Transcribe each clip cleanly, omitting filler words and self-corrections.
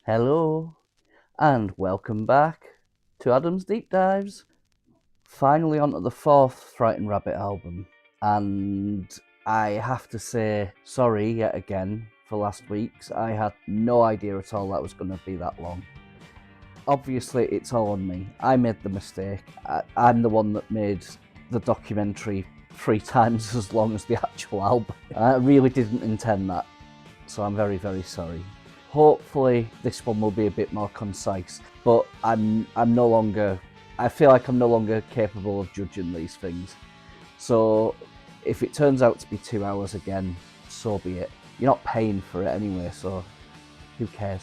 Hello, and welcome back to Adam's Deep Dives. Finally onto the fourth Frightened Rabbit album, and I have to say sorry yet again for last week's. I had no idea at all that was going to be that long. Obviously, it's all on me. I made the mistake. I'm the one that made the documentary 3 times as long as the actual album. I really didn't intend that, so I'm very, very sorry. Hopefully this one will be a bit more concise, but I'm no longer, I feel like I'm no longer capable of judging these things. So if it turns out to be 2 hours again, so be it. You're not paying for it anyway, so who cares?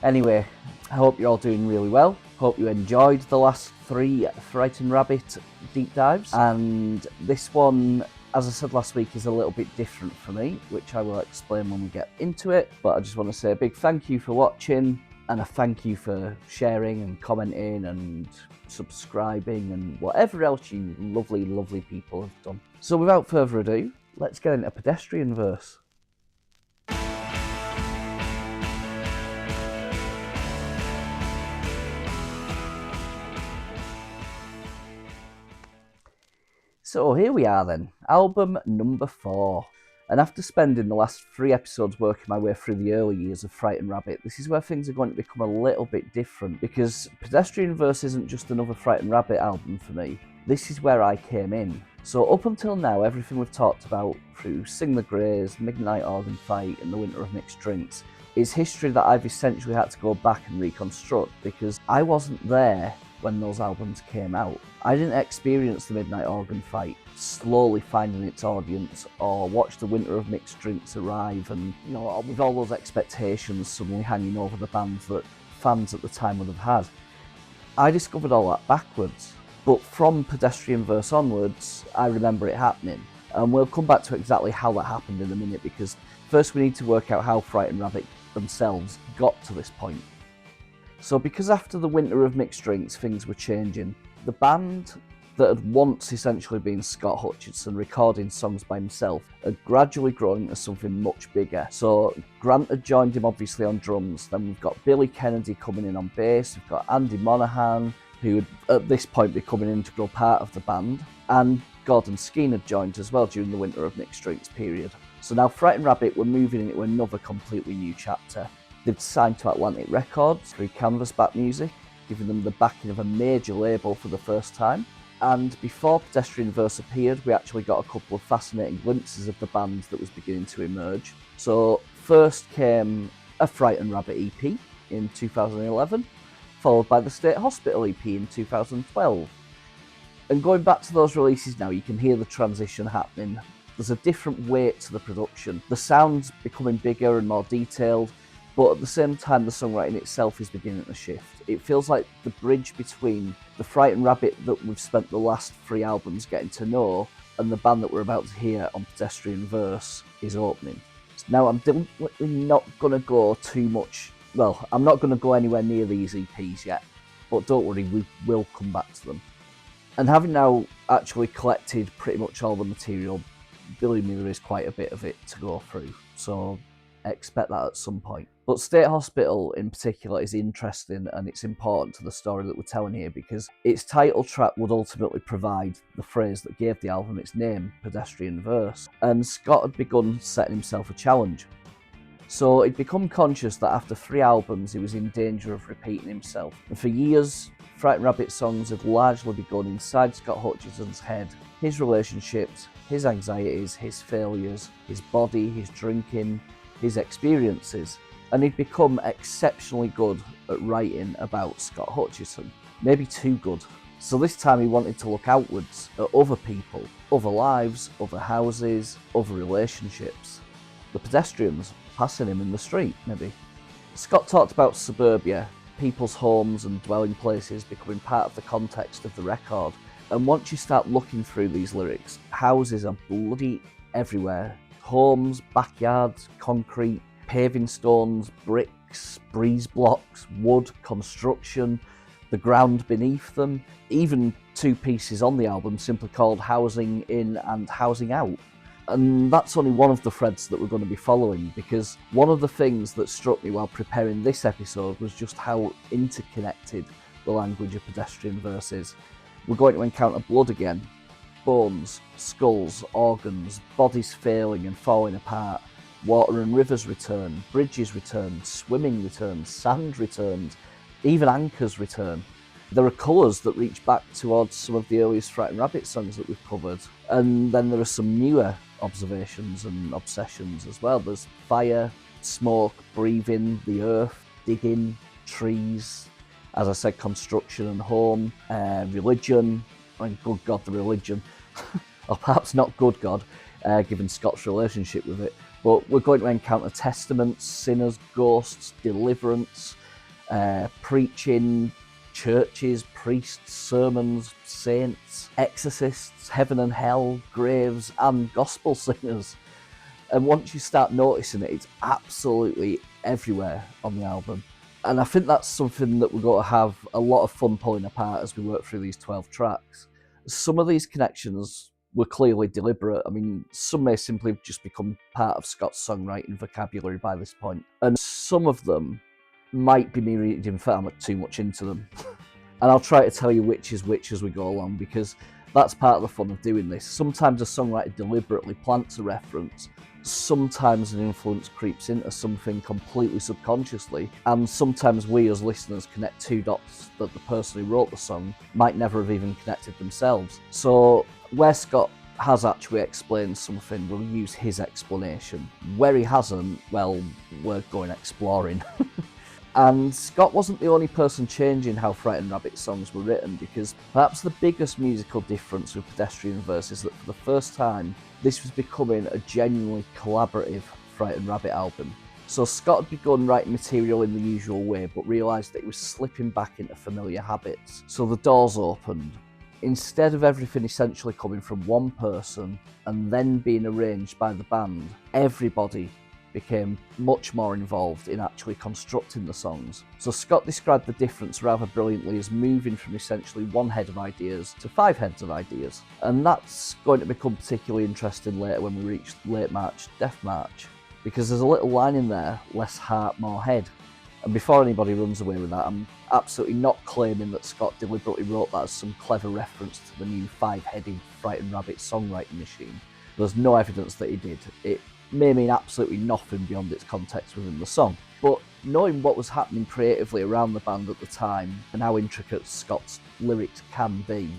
Anyway, I hope you're all doing really well. Hope you enjoyed the last 3 Frightened Rabbit deep dives, and this one, as I said last week, is a little bit different for me, which I will explain when we get into it. But I just want to say a big thank you for watching, and a thank you for sharing and commenting and subscribing and whatever else you lovely, lovely people have done. So without further ado, let's get into Pedestrian Verse. So here we are then, album number 4. And after spending the last 3 episodes working my way through the early years of Frightened Rabbit, this is where things are going to become a little bit different, because Pedestrian Verse isn't just another Frightened Rabbit album for me. This is where I came in. So up until now, everything we've talked about through Sing the Greys, Midnight Organ Fight and The Winter of Mixed Drinks is history that I've essentially had to go back and reconstruct, because I wasn't there when those albums came out. I didn't experience the Midnight Organ Fight slowly finding its audience, or watch the Winter of Mixed Drinks arrive and, you know, with all those expectations suddenly hanging over the bands that fans at the time would have had. I discovered all that backwards, but from Pedestrian Verse onwards, I remember it happening. And we'll come back to exactly how that happened in a minute, because first we need to work out how Frightened Rabbit themselves got to this point. So because after the Winter of Mixed Drinks things were changing, the band that had once essentially been Scott Hutchison recording songs by himself had gradually grown into something much bigger. So Grant had joined him obviously on drums, then we've got Billy Kennedy coming in on bass, we've got Andy Monaghan, who had at this point become an integral part of the band, and Gordon Skeen had joined as well during the Winter of Mixed Drinks period. So now Frightened Rabbit were moving into another completely new chapter. They'd signed to Atlantic Records through Canvasback Music, giving them the backing of a major label for the first time. And before Pedestrian Verse appeared, we actually got a couple of fascinating glimpses of the band that was beginning to emerge. So first came a Frightened Rabbit EP in 2011, followed by the State Hospital EP in 2012. And going back to those releases now, you can hear the transition happening. There's a different weight to the production. The sound's becoming bigger and more detailed, but at the same time, the songwriting itself is beginning to shift. It feels like the bridge between the Frightened Rabbit that we've spent the last 3 albums getting to know and the band that we're about to hear on Pedestrian Verse is opening. Now, I'm deliberately not going to go too much, well, I'm not going to go anywhere near these EPs yet, but don't worry, we will come back to them. And having now actually collected pretty much all the material, believe me, there is quite a bit of it to go through, so expect that at some point. But State Hospital in particular is interesting, and it's important to the story that we're telling here, because its title track would ultimately provide the phrase that gave the album its name, Pedestrian Verse. And Scott had begun setting himself a challenge. So he'd become conscious that after 3 albums he was in danger of repeating himself. And for years, Frightened Rabbit songs had largely begun inside Scott Hutchison's head. His relationships, his anxieties, his failures, his body, his drinking, his experiences, and he'd become exceptionally good at writing about Scott Hutchison, maybe too good. So this time he wanted to look outwards at other people, other lives, other houses, other relationships. The pedestrians passing him in the street, maybe. Scott talked about suburbia, people's homes and dwelling places becoming part of the context of the record. And once you start looking through these lyrics, houses are bloody everywhere. Homes, backyards, concrete, paving stones, bricks, breeze blocks, wood, construction, the ground beneath them, even 2 pieces on the album simply called Housing In and Housing Out. And that's only one of the threads that we're going to be following, because one of the things that struck me while preparing this episode was just how interconnected the language of Pedestrian Verse is. We're going to encounter blood again, bones, skulls, organs, bodies failing and falling apart, water and rivers return, bridges return, swimming returns, sand returns, even anchors return. There are colours that reach back towards some of the earliest Frightened Rabbit songs that we've covered, and then there are some newer observations and obsessions as well. There's fire, smoke, breathing, the earth, digging, trees, as I said, construction and home, religion, I mean, good God, the religion, or perhaps not good God, given Scott's relationship with it, but we're going to encounter testaments, sinners, ghosts, deliverance, preaching, churches, priests, sermons, saints, exorcists, heaven and hell, graves, and gospel singers. And once you start noticing it, it's absolutely everywhere on the album. And I think that's something that we're going to have a lot of fun pulling apart as we work through these 12 tracks. Some of these connections were clearly deliberate. I mean, some may simply have just become part of Scott's songwriting vocabulary by this point. And some of them might be me reading far too much into them. And I'll try to tell you which is which as we go along, because that's part of the fun of doing this. Sometimes a songwriter deliberately plants a reference, sometimes an influence creeps into something completely subconsciously, and sometimes we as listeners connect two dots that the person who wrote the song might never have even connected themselves. So where Scott has actually explained something, we'll use his explanation. Where he hasn't, well, we're going exploring. And Scott wasn't the only person changing how Frightened Rabbit songs were written, because perhaps the biggest musical difference with Pedestrian Verse is that for the first time, this was becoming a genuinely collaborative Frightened Rabbit album. So Scott had begun writing material in the usual way, but realised that he was slipping back into familiar habits. So the doors opened. Instead of everything essentially coming from one person and then being arranged by the band, everybody became much more involved in actually constructing the songs. So Scott described the difference rather brilliantly as moving from essentially one head of ideas to 5 heads of ideas. And that's going to become particularly interesting later when we reach Late March, Death March, because there's a little line in there, less heart, more head. And before anybody runs away with that, I'm absolutely not claiming that Scott deliberately wrote that as some clever reference to the new 5-headed Frightened Rabbit songwriting machine. There's no evidence that he did. It may mean absolutely nothing beyond its context within the song. But knowing what was happening creatively around the band at the time and how intricate Scott's lyrics can be,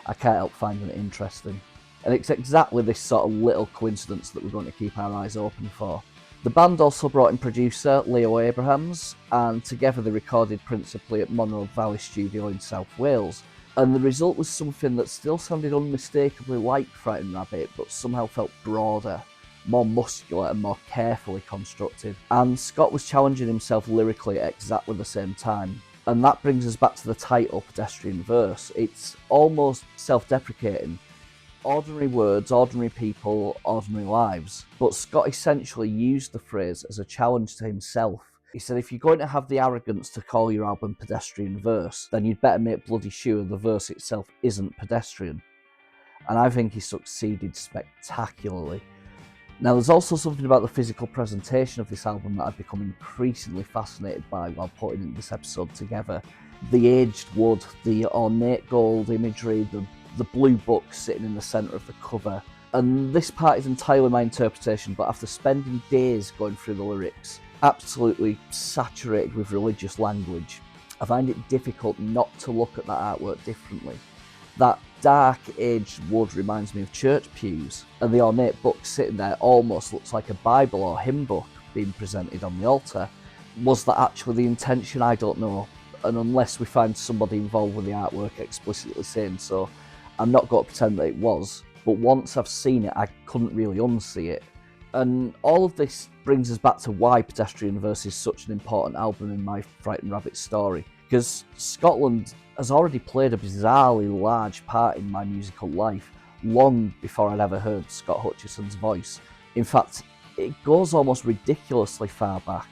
I can't help finding it interesting. And it's exactly this sort of little coincidence that we're going to keep our eyes open for. The band also brought in producer Leo Abrahams, and together they recorded principally at Monroe Valley Studio in South Wales. And the result was something that still sounded unmistakably like Frightened Rabbit, but somehow felt broader, more muscular and more carefully constructed. And Scott was challenging himself lyrically at exactly the same time. And that brings us back to the title, Pedestrian Verse. It's almost self-deprecating. Ordinary words, ordinary people, ordinary lives. But Scott essentially used the phrase as a challenge to himself. He said, if you're going to have the arrogance to call your album Pedestrian Verse, then you'd better make bloody sure the verse itself isn't pedestrian. And I think he succeeded spectacularly. Now, there's also something about the physical presentation of this album that I've become increasingly fascinated by while putting this episode together. The aged wood, the ornate gold imagery, the blue book sitting in the centre of the cover. And this part is entirely my interpretation, but after spending days going through the lyrics, absolutely saturated with religious language, I find it difficult not to look at that artwork differently. That dark aged wood reminds me of church pews, and the ornate book sitting there almost looks like a Bible or hymn book being presented on the altar. Was that actually the intention? I don't know, and unless we find somebody involved with the artwork explicitly saying so, I'm not going to pretend that it was, but once I've seen it, I couldn't really unsee it. And all of this brings us back to why Pedestrian Verse is such an important album in my Frightened Rabbit story, because Scotland has already played a bizarrely large part in my musical life long before I'd ever heard Scott Hutchison's voice. In fact, it goes almost ridiculously far back.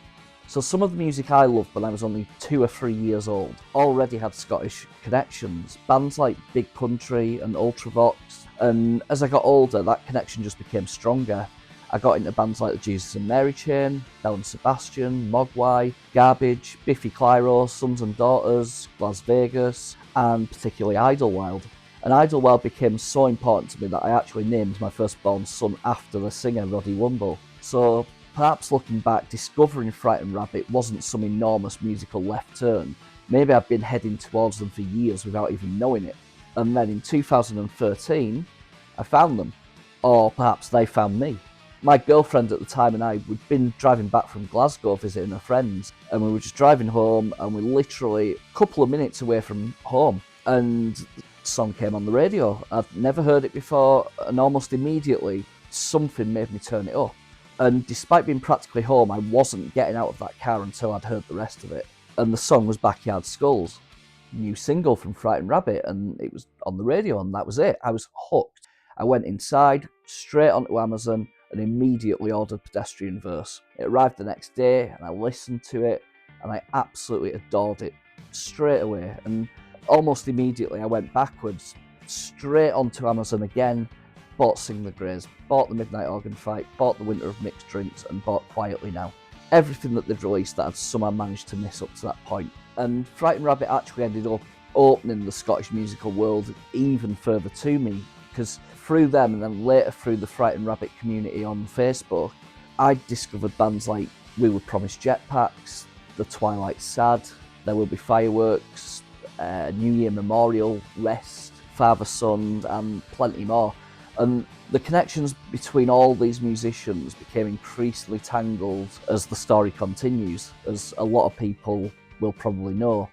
So some of the music I loved when I was only 2 or 3 years old already had Scottish connections. Bands like Big Country and Ultravox, and as I got older that connection just became stronger. I got into bands like the Jesus and Mary Chain, Belle and Sebastian, Mogwai, Garbage, Biffy Clyro, Sons and Daughters, Las Vegas, and particularly Idlewild. And Idlewild became so important to me that I actually named my firstborn son after the singer Roddy Womble. So perhaps looking back, discovering Frightened Rabbit wasn't some enormous musical left turn. Maybe I've been heading towards them for years without even knowing it. And then in 2013, I found them. Or perhaps they found me. My girlfriend at the time and I, we'd been driving back from Glasgow visiting her friends, and we were just driving home, and we literally a couple of minutes away from home, and the song came on the radio. I'd never heard it before, and almost immediately something made me turn it up. And despite being practically home, I wasn't getting out of that car until I'd heard the rest of it. And the song was Backyard Skulls, new single from Frightened Rabbit, and it was on the radio, and that was it. I was hooked. I went inside, straight onto Amazon, and immediately ordered Pedestrian Verse. It arrived the next day, and I listened to it, and I absolutely adored it straight away. And almost immediately I went backwards, straight onto Amazon again, bought Sing the Greys, bought The Midnight Organ Fight, bought The Winter of Mixed Drinks, and bought Quietly Now. Everything that they'd released that I'd somehow managed to miss up to that point. And Frightened Rabbit actually ended up opening the Scottish musical world even further to me, because through them, and then later through the Frightened Rabbit community on Facebook, I discovered bands like We Were Promised Jetpacks, The Twilight Sad, There Will Be Fireworks, New Year Memorial, Rest, Father Son, and plenty more. And the connections between all these musicians became increasingly tangled as the story continues, as a lot of people will probably know.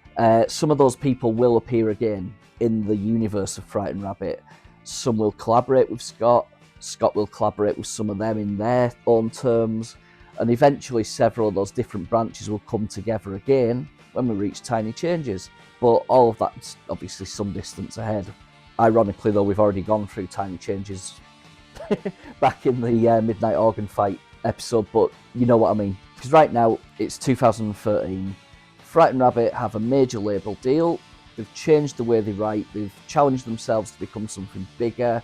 Some of those people will appear again in the universe of Frightened Rabbit. Some will collaborate with Scott. Scott will collaborate with some of them in their own terms. And eventually several of those different branches will come together again when we reach Tiny Changes. But all of that's obviously some distance ahead. Ironically though, we've already gone through Tiny Changes back in the Midnight Organ Fight episode, but you know what I mean. Because right now, it's 2013. Frightened Rabbit have a major label deal. They've changed the way they write, they've challenged themselves to become something bigger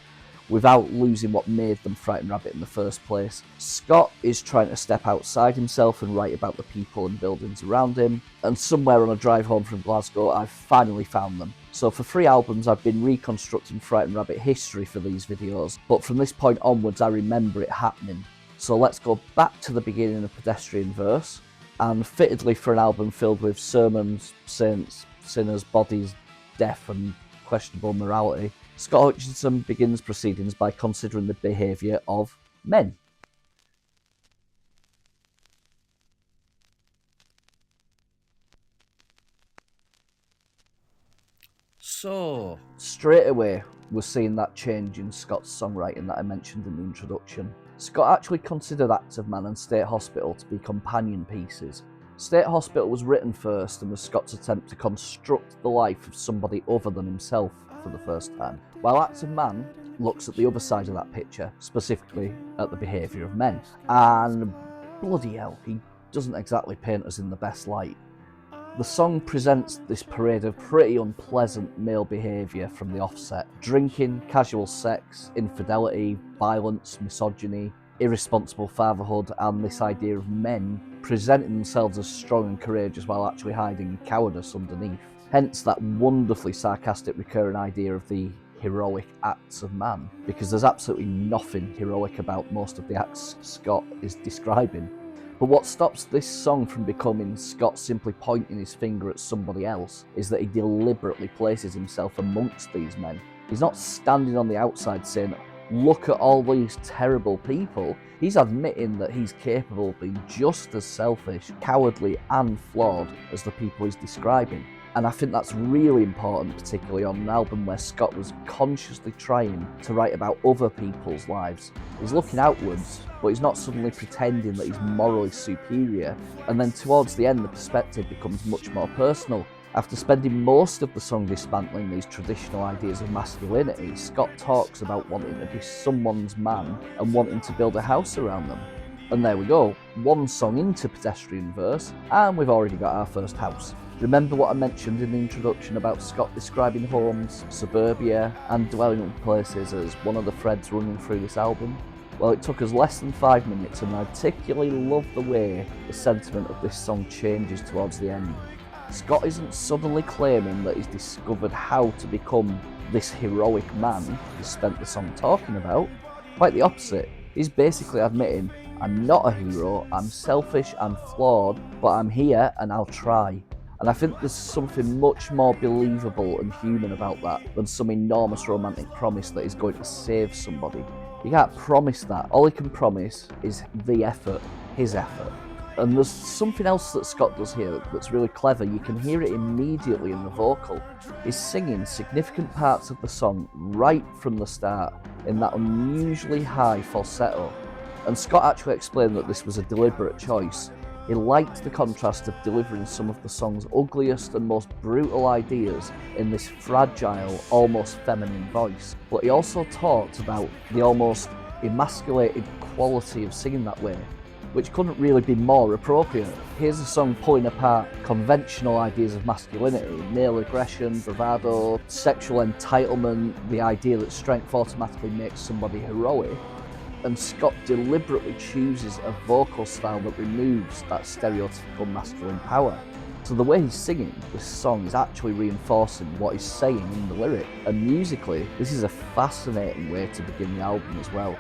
without losing what made them Frightened Rabbit in the first place. Scott is trying to step outside himself and write about the people and buildings around him, and somewhere on a drive home from Glasgow I've finally found them. So for 3 albums I've been reconstructing Frightened Rabbit history for these videos, but from this point onwards I remember it happening. So let's go back to the beginning of Pedestrian Verse, and fittedly for an album filled with sermons, saints, sinners, bodies, death and questionable morality, Scott Hutchison begins proceedings by considering the behaviour of men. So, straight away we're seeing that change in Scott's songwriting that I mentioned in the introduction. Scott actually considered Acts of Man and State Hospital to be companion pieces. State Hospital was written first and was Scott's attempt to construct the life of somebody other than himself for the first time, while Acts of Man looks at the other side of that picture, specifically at the behaviour of men. And bloody hell, he doesn't exactly paint us in the best light. The song presents this parade of pretty unpleasant male behaviour from the offset. Drinking, casual sex, infidelity, violence, misogyny, irresponsible fatherhood, and this idea of men presenting themselves as strong and courageous while actually hiding cowardice underneath. Hence that wonderfully sarcastic recurring idea of the heroic acts of man, because there's absolutely nothing heroic about most of the acts Scott is describing. But what stops this song from becoming Scott simply pointing his finger at somebody else is that he deliberately places himself amongst these men. He's not standing on the outside saying, look at all these terrible people. He's admitting that he's capable of being just as selfish, cowardly and flawed as the people he's describing. And I think that's really important, particularly on an album where Scott was consciously trying to write about other people's lives. He's looking outwards, but he's not suddenly pretending that he's morally superior. And then towards the end, the perspective becomes much more personal. After spending most of the song dismantling these traditional ideas of masculinity, Scott talks about wanting to be someone's man and wanting to build a house around them. And there we go, one song into Pedestrian Verse, and we've already got our first house. Remember what I mentioned in the introduction about Scott describing homes, suburbia, and dwelling places as one of the threads running through this album? Well, it took us less than 5 minutes, and I particularly love the way the sentiment of this song changes towards the end. Scott isn't suddenly claiming that he's discovered how to become this heroic man he spent the song talking about. Quite the opposite. He's basically admitting, I'm not a hero, I'm selfish, I'm flawed, but I'm here and I'll try. And I think there's something much more believable and human about that than some enormous romantic promise that he's going to save somebody. You can't promise that. All he can promise is the effort, his effort. And there's something else that Scott does here that's really clever. You can hear it immediately in the vocal. He's singing significant parts of the song right from the start in that unusually high falsetto. And Scott actually explained that this was a deliberate choice. He liked the contrast of delivering some of the song's ugliest and most brutal ideas in this fragile, almost feminine voice. But he also talked about the almost emasculated quality of singing that way, which couldn't really be more appropriate. Here's a song pulling apart conventional ideas of masculinity, male aggression, bravado, sexual entitlement, the idea that strength automatically makes somebody heroic. And Scott deliberately chooses a vocal style that removes that stereotypical masculine power. So the way he's singing this song is actually reinforcing what he's saying in the lyric. And musically, this is a fascinating way to begin the album as well.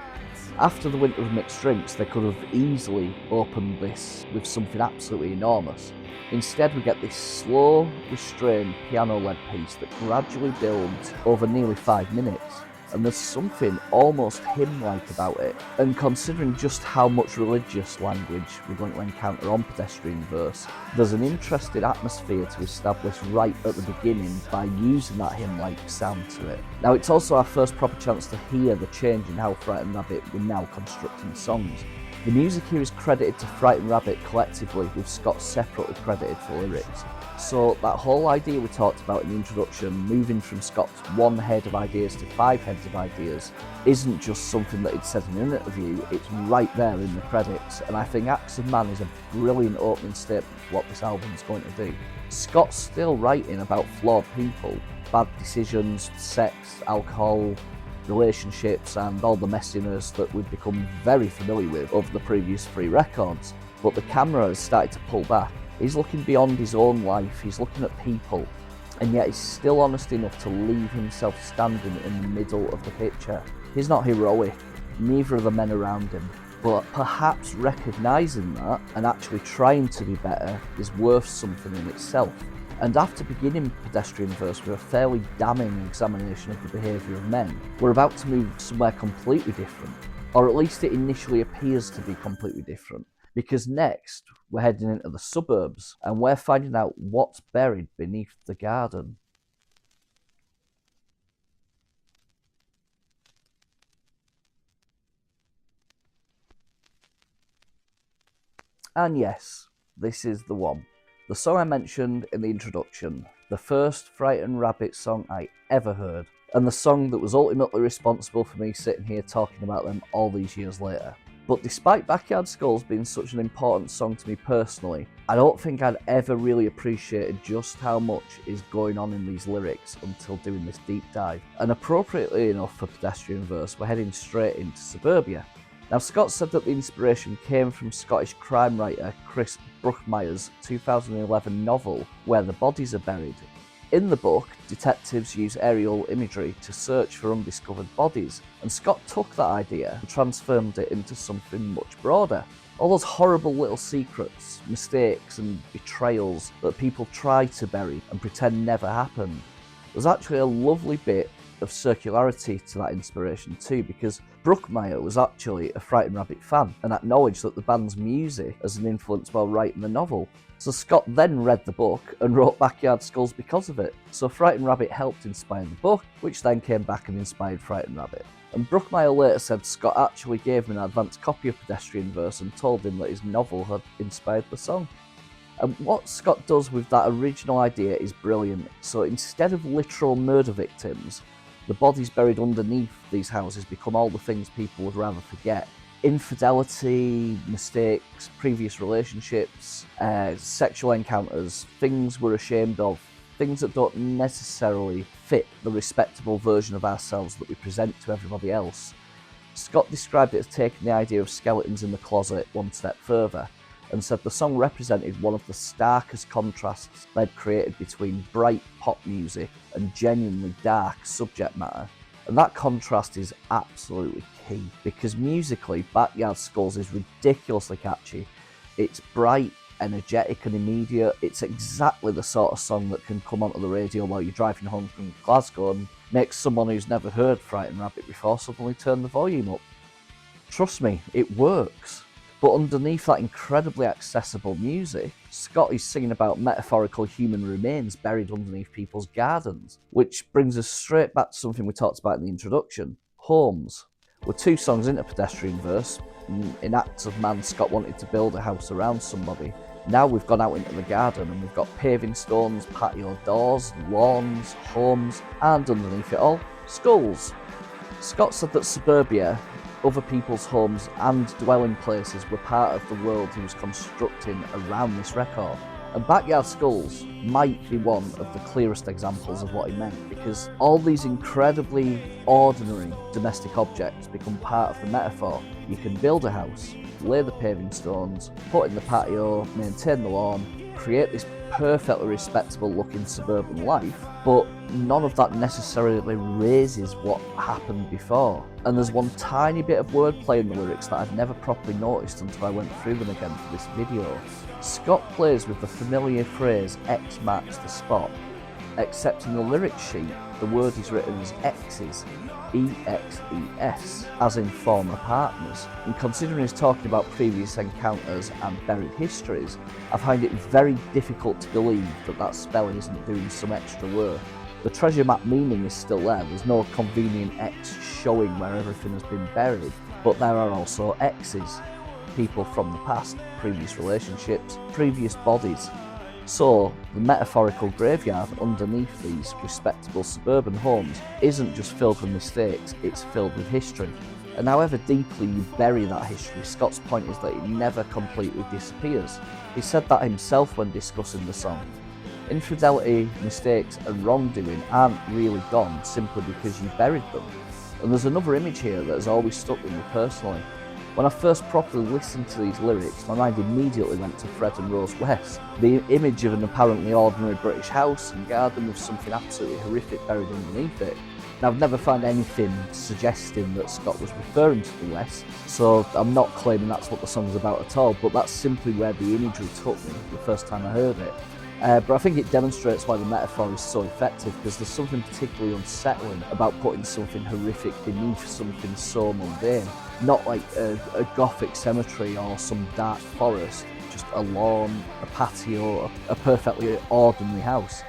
After the Winter of Mixed Drinks, they could have easily opened this with something absolutely enormous. Instead, we get this slow, restrained piano-led piece that gradually builds over nearly 5 minutes. And there's something almost hymn-like about it. And considering just how much religious language we're going to encounter on Pedestrian Verse, there's an interesting atmosphere to establish right at the beginning by using that hymn-like sound to it. Now, it's also our first proper chance to hear the change in how Frightened Rabbit were now constructing songs. The music here is credited to Frightened Rabbit collectively, with Scott separately credited for lyrics. So that whole idea we talked about in the introduction, moving from Scott's 1 head of ideas to 5 heads of ideas, isn't just something that he'd said in an interview, it's right there in the credits, and I think Acts of Man is a brilliant opening statement for what this album's going to do. Scott's still writing about flawed people, bad decisions, sex, alcohol, relationships, and all the messiness that we've become very familiar with over the previous 3 records, but the camera has started to pull back. He's looking beyond his own life, he's looking at people, and yet he's still honest enough to leave himself standing in the middle of the picture. He's not heroic, neither are the men around him, but perhaps recognising that and actually trying to be better is worth something in itself. And after beginning Pedestrian Verse with a fairly damning examination of the behaviour of men, we're about to move somewhere completely different, or at least it initially appears to be completely different. Because next, we're heading into the suburbs, and we're finding out what's buried beneath the garden. And yes, this is the one. The song I mentioned in the introduction, the first Frightened Rabbit song I ever heard, and the song that was ultimately responsible for me sitting here talking about them all these years later. But despite Backyard Skulls being such an important song to me personally, I don't think I'd ever really appreciated just how much is going on in these lyrics until doing this deep dive. And appropriately enough for Pedestrian Verse, we're heading straight into suburbia. Now, Scott said that the inspiration came from Scottish crime writer Chris Bruckmeyer's 2011 novel, Where the Bodies Are Buried. In the book, detectives use aerial imagery to search for undiscovered bodies, and Scott took that idea and transformed it into something much broader. All those horrible little secrets, mistakes and betrayals that people try to bury and pretend never happened. There's actually a lovely bit of circularity to that inspiration too, because Bruckmeyer was actually a Frightened Rabbit fan and acknowledged that the band's music as an influence while writing the novel. So Scott then read the book and wrote Backyard Skulls because of it. So Frightened Rabbit helped inspire the book, which then came back and inspired Frightened Rabbit. And Bruckmeyer later said Scott actually gave him an advance copy of Pedestrian Verse and told him that his novel had inspired the song. And what Scott does with that original idea is brilliant. So instead of literal murder victims, the bodies buried underneath these houses become all the things people would rather forget. infidelity, mistakes, previous relationships, sexual encounters, things we're ashamed of, things that don't necessarily fit the respectable version of ourselves that we present to everybody else. Scott described it as taking the idea of skeletons in the closet one step further, and said the song represented one of the starkest contrasts they'd created between bright pop music and genuinely dark subject matter. And that contrast is absolutely key, because musically, Backyard Skulls is ridiculously catchy. It's bright, energetic and immediate. It's exactly the sort of song that can come onto the radio while you're driving home from Glasgow and make someone who's never heard Frightened Rabbit before suddenly turn the volume up. Trust me, it works. But underneath that incredibly accessible music, Scott is singing about metaphorical human remains buried underneath people's gardens, which brings us straight back to something we talked about in the introduction: homes. We're 2 songs into Pedestrian Verse. In Acts of Man, Scott wanted to build a house around somebody. Now we've gone out into the garden and we've got paving stones, patio doors, lawns, homes, and underneath it all, skulls. Scott said that suburbia, other people's homes and dwelling places, were part of the world he was constructing around this record. And Backyard Skulls might be one of the clearest examples of what he meant, because all these incredibly ordinary domestic objects become part of the metaphor. You can build a house, lay the paving stones, put in the patio, maintain the lawn, create this perfectly respectable looking suburban life, but none of that necessarily raises what happened before. And there's one tiny bit of wordplay in the lyrics that I'd never properly noticed until I went through them again for this video. Scott plays with the familiar phrase X marks the spot, except in the lyric sheet the word is written as X's, E-X-E-S, as in former partners. And considering he's talking about previous encounters and buried histories, I find it very difficult to believe that that spelling isn't doing some extra work. The treasure map meaning is still there, there's no convenient X showing where everything has been buried, but there are also X's. People from the past, previous relationships, previous bodies. So, the metaphorical graveyard underneath these respectable suburban homes isn't just filled with mistakes, it's filled with history. And however deeply you bury that history, Scott's point is that it never completely disappears. He said that himself when discussing the song. Infidelity, mistakes and wrongdoing aren't really gone simply because you buried them. And there's another image here that has always stuck with me personally. When I first properly listened to these lyrics, my mind immediately went to Fred and Rose West. The image of an apparently ordinary British house and garden with something absolutely horrific buried underneath it. Now, I've never found anything suggesting that Scott was referring to the West, so I'm not claiming that's what the song's about at all, but that's simply where the imagery took me the first time I heard it. But I think it demonstrates why the metaphor is so effective, because there's something particularly unsettling about putting something horrific beneath something so mundane. Not like a gothic cemetery or some dark forest, just a lawn, a patio, a perfectly ordinary house.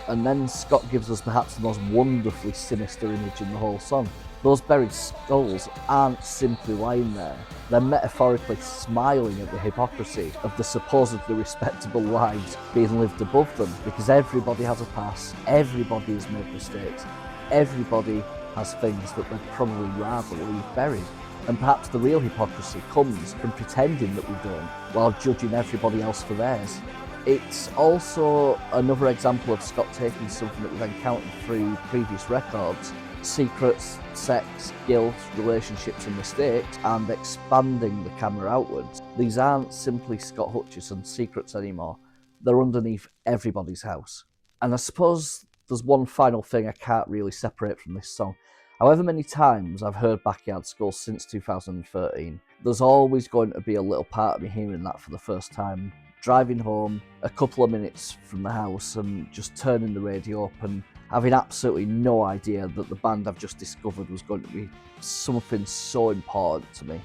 And then Scott gives us perhaps the most wonderfully sinister image in the whole song. Those buried skulls aren't simply lying there, they're metaphorically smiling at the hypocrisy of the supposedly respectable lives being lived above them, because everybody has a past, everybody has made mistakes, everybody has things that they'd probably rather leave buried. And perhaps the real hypocrisy comes from pretending that we don't, while judging everybody else for theirs. It's also another example of Scott taking something that we've encountered through previous records, secrets, sex, guilt, relationships and mistakes, and expanding the camera outwards. These aren't simply Scott Hutchison's secrets anymore, they're underneath everybody's house. And I suppose there's one final thing I can't really separate from this song. However many times I've heard Backyard Skulls since 2013, there's always going to be a little part of me hearing that for the first time, driving home a couple of minutes from the house and just turning the radio up and having absolutely no idea that the band I've just discovered was going to be something so important to me,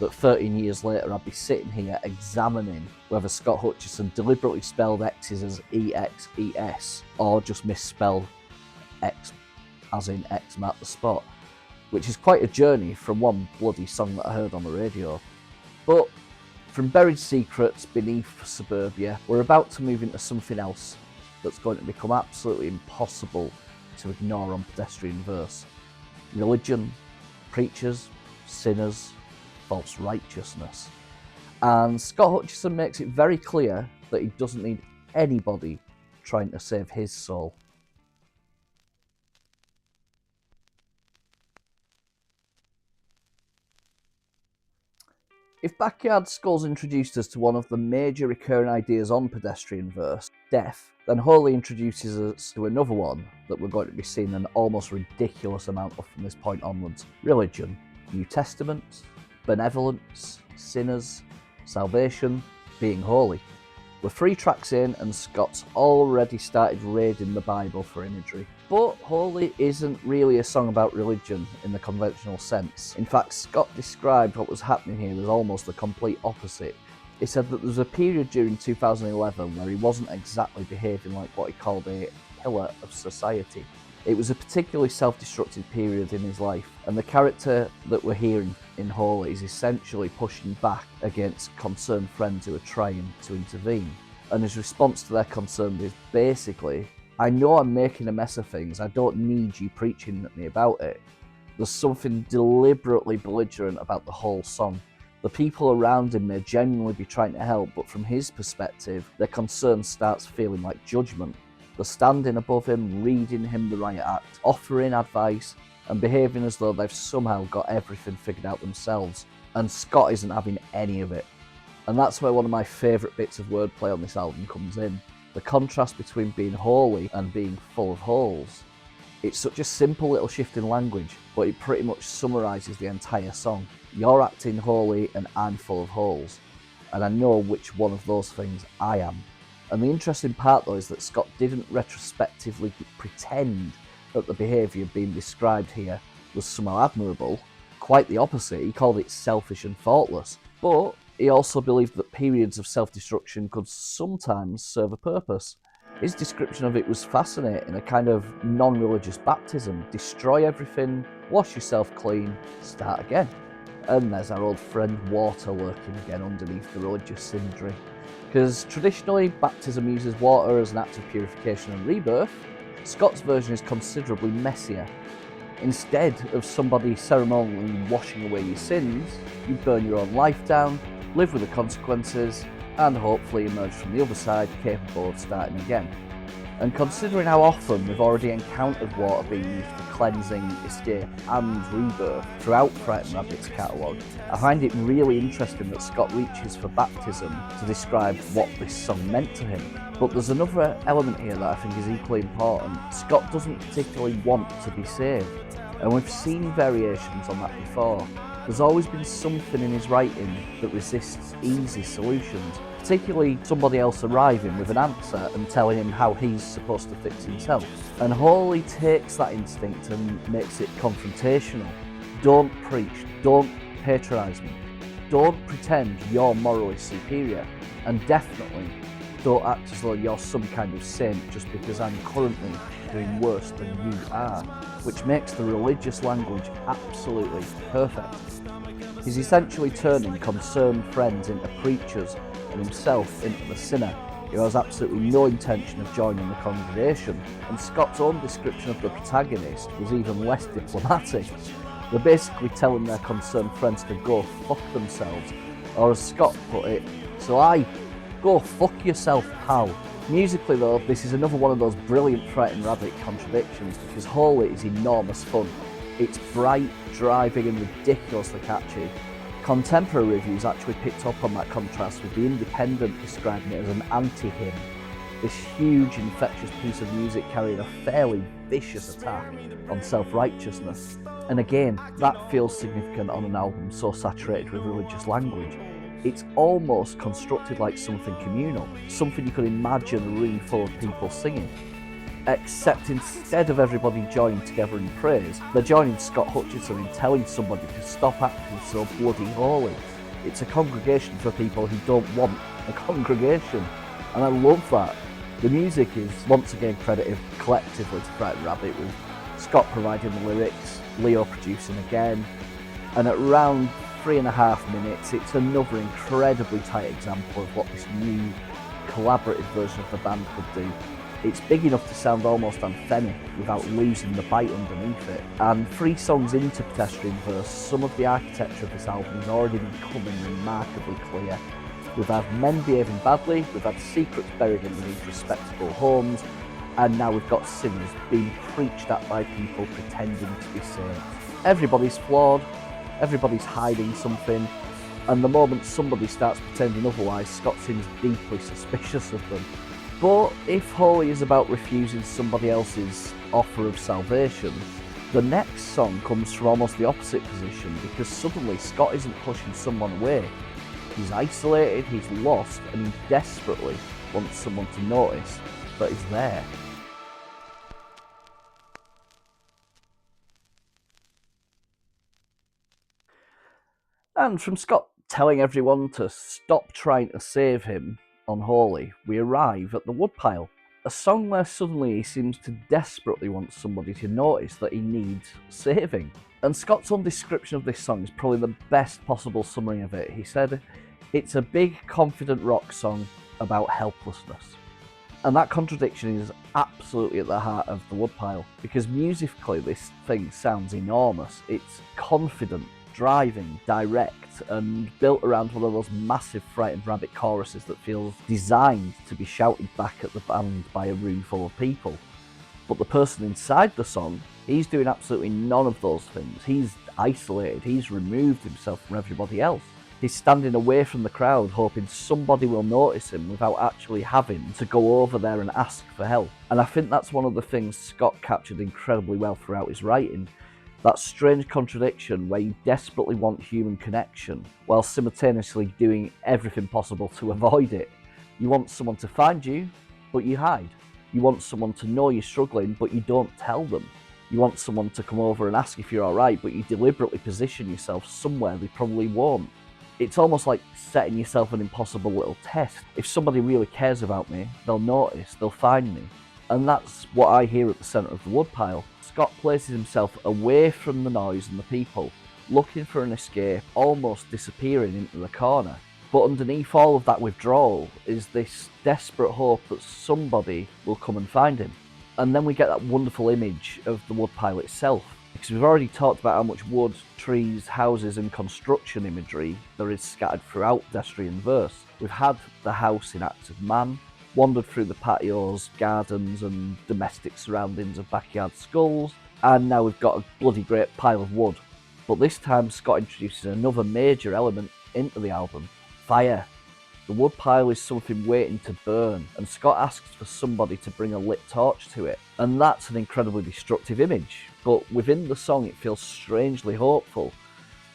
that 13 years later I'd be sitting here examining whether Scott Hutchison deliberately spelled X's as E-X-E-S or just misspelled X as in X marked the spot, which is quite a journey from one bloody song that I heard on the radio. But from buried secrets beneath suburbia, we're about to move into something else that's going to become absolutely impossible to ignore on Pedestrian Verse. Religion, preachers, sinners, false righteousness. And Scott Hutchison makes it very clear that he doesn't need anybody trying to save his soul. If Backyard Skulls introduced us to one of the major recurring ideas on Pedestrian Verse, death, then Holy introduces us to another one that we're going to be seeing an almost ridiculous amount of from this point onwards: religion, New Testament, benevolence, sinners, salvation, being holy. We're 3 tracks in and Scott's already started raiding the Bible for imagery. But Holy isn't really a song about religion in the conventional sense. In fact, Scott described what was happening here as almost the complete opposite. He said that there was a period during 2011 where he wasn't exactly behaving like what he called a pillar of society. It was a particularly self-destructive period in his life, and the character that we're hearing in Holy is essentially pushing back against concerned friends who are trying to intervene. And his response to their concern is basically, I know I'm making a mess of things, I don't need you preaching at me about it. There's something deliberately belligerent about the whole song. The people around him may genuinely be trying to help, but from his perspective, their concern starts feeling like judgment. They're standing above him, reading him the riot act, offering advice, and behaving as though they've somehow got everything figured out themselves. And Scott isn't having any of it. And that's where one of my favourite bits of wordplay on this album comes in. The contrast between being holy and being full of holes. It's such a simple little shift in language, but it pretty much summarises the entire song. You're acting holy and I'm full of holes. And I know which one of those things I am. And the interesting part though is that Scott didn't retrospectively pretend that the behaviour being described here was somehow admirable. Quite the opposite, he called it selfish and thoughtless. But he also believed that periods of self-destruction could sometimes serve a purpose. His description of it was fascinating, a kind of non-religious baptism. Destroy everything, wash yourself clean, start again. And there's our old friend water lurking again underneath the religious imagery. Because traditionally, baptism uses water as an act of purification and rebirth. Scott's version is considerably messier. Instead of somebody ceremonially washing away your sins, you burn your own life down, live with the consequences, and hopefully emerge from the other side capable of starting again. And considering how often we've already encountered water being used for cleansing, escape and rebirth throughout Frightened Rabbit's catalogue, I find it really interesting that Scott reaches for baptism to describe what this song meant to him. But there's another element here that I think is equally important. Scott doesn't particularly want to be saved, and we've seen variations on that before. There's always been something in his writing that resists easy solutions, particularly somebody else arriving with an answer and telling him how he's supposed to fix himself. And Holy takes that instinct and makes it confrontational. Don't preach, don't patronise me, don't pretend you're morally superior, and definitely don't act as though you're some kind of saint just because I'm currently doing worse than you are, which makes the religious language absolutely perfect. He's essentially turning concerned friends into preachers and himself into the sinner who has absolutely no intention of joining the congregation. And Scott's own description of the protagonist was even less diplomatic. They're basically telling their concerned friends to go fuck themselves, or as Scott put it, so I go fuck yourself, pal. Musically though, this is another one of those brilliant Frightened Rabbit contradictions because Holy is enormous fun. It's bright, driving and ridiculously catchy. Contemporary reviews actually picked up on that contrast, with The Independent describing it as an anti-hymn. This huge, infectious piece of music carrying a fairly vicious attack on self-righteousness. And again, that feels significant on an album so saturated with religious language. It's almost constructed like something communal, something you could imagine a room full of people singing. Except instead of everybody joining together in praise, they're joining Scott Hutchison in telling somebody to stop acting so bloody holy. It's a congregation for people who don't want a congregation, and I love that. The music is once again credited collectively to Frightened Rabbit, with Scott providing the lyrics, Leo producing again, and at around 3.5 minutes, it's another incredibly tight example of what this new collaborative version of the band could do. It's big enough to sound almost anthemic without losing the bite underneath it. And 3 songs into Pedestrian Verse, some of the architecture of this album is already becoming remarkably clear. We've had men behaving badly, we've had secrets buried underneath respectable homes, and now we've got sinners being preached at by people pretending to be saints. Everybody's flawed, everybody's hiding something, and the moment somebody starts pretending otherwise, Scott seems deeply suspicious of them. But if Holy is about refusing somebody else's offer of salvation, the next song comes from almost the opposite position, because suddenly Scott isn't pushing someone away. He's isolated, he's lost, and he desperately wants someone to notice that he's there. And from Scott telling everyone to stop trying to save him on Holy, we arrive at the Woodpile, a song where suddenly he seems to desperately want somebody to notice that he needs saving. And Scott's own description of this song is probably the best possible summary of it. He said, "It's a big, confident rock song about helplessness." And that contradiction is absolutely at the heart of the Woodpile, because musically this thing sounds enormous. It's confident, driving, direct, and built around one of those massive Frightened Rabbit choruses that feels designed to be shouted back at the band by a room full of people. But the person inside the song, he's doing absolutely none of those things. He's isolated, he's removed himself from everybody else. He's standing away from the crowd, hoping somebody will notice him without actually having to go over there and ask for help. And I think that's one of the things Scott captured incredibly well throughout his writing. That strange contradiction where you desperately want human connection while simultaneously doing everything possible to avoid it. You want someone to find you, but you hide. You want someone to know you're struggling, but you don't tell them. You want someone to come over and ask if you're alright, but you deliberately position yourself somewhere they probably won't. It's almost like setting yourself an impossible little test. If somebody really cares about me, they'll notice, they'll find me. And that's what I hear at the centre of the Woodpile. Scott places himself away from the noise and the people, looking for an escape, almost disappearing into the corner. But underneath all of that withdrawal is this desperate hope that somebody will come and find him. And then we get that wonderful image of the Woodpile itself, because we've already talked about how much wood, trees, houses and construction imagery there is scattered throughout Pedestrian Verse. We've had the house in Acts of Man, wandered through the patios, gardens and domestic surroundings of backyard skulls, and now we've got a bloody great pile of wood. But this time Scott introduces another major element into the album: fire. The woodpile is something waiting to burn, and Scott asks for somebody to bring a lit torch to it. And that's an incredibly destructive image, but within the song it feels strangely hopeful.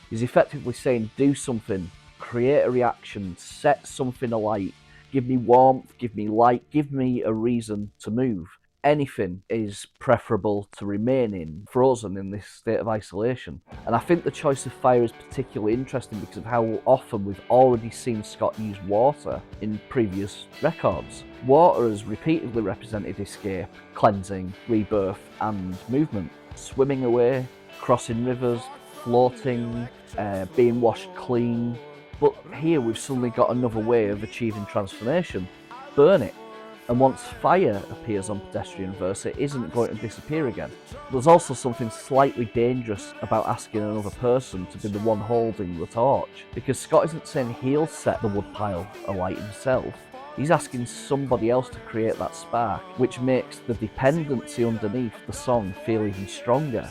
He's effectively saying, do something, create a reaction, set something alight, give me warmth, give me light, give me a reason to move. Anything is preferable to remaining frozen in this state of isolation. And I think the choice of fire is particularly interesting because of how often we've already seen Scott use water in previous records. Water has repeatedly represented escape, cleansing, rebirth and movement. Swimming away, crossing rivers, floating, being washed clean. But here we've suddenly got another way of achieving transformation: burn it. And once fire appears on Pedestrian Verse, it isn't going to disappear again. There's also something slightly dangerous about asking another person to be the one holding the torch, because Scott isn't saying he'll set the woodpile alight himself. He's asking somebody else to create that spark, which makes the dependency underneath the song feel even stronger.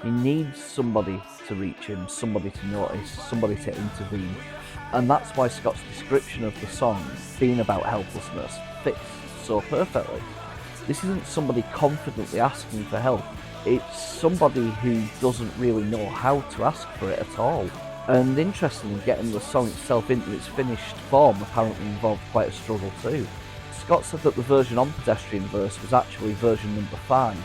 He needs somebody to reach him, somebody to notice, somebody to intervene. And that's why Scott's description of the song being about helplessness fits so perfectly. This isn't somebody confidently asking for help, it's somebody who doesn't really know how to ask for it at all. And interestingly, getting the song itself into its finished form apparently involved quite a struggle too. Scott said that the version on Pedestrian Verse was actually version number 5.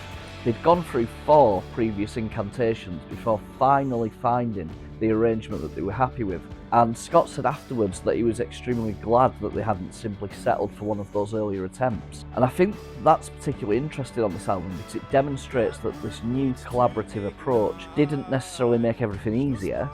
They'd gone through 4 previous incantations before finally finding the arrangement that they were happy with. And Scott said afterwards that he was extremely glad that they hadn't simply settled for one of those earlier attempts. And I think that's particularly interesting on this album because it demonstrates that this new collaborative approach didn't necessarily make everything easier,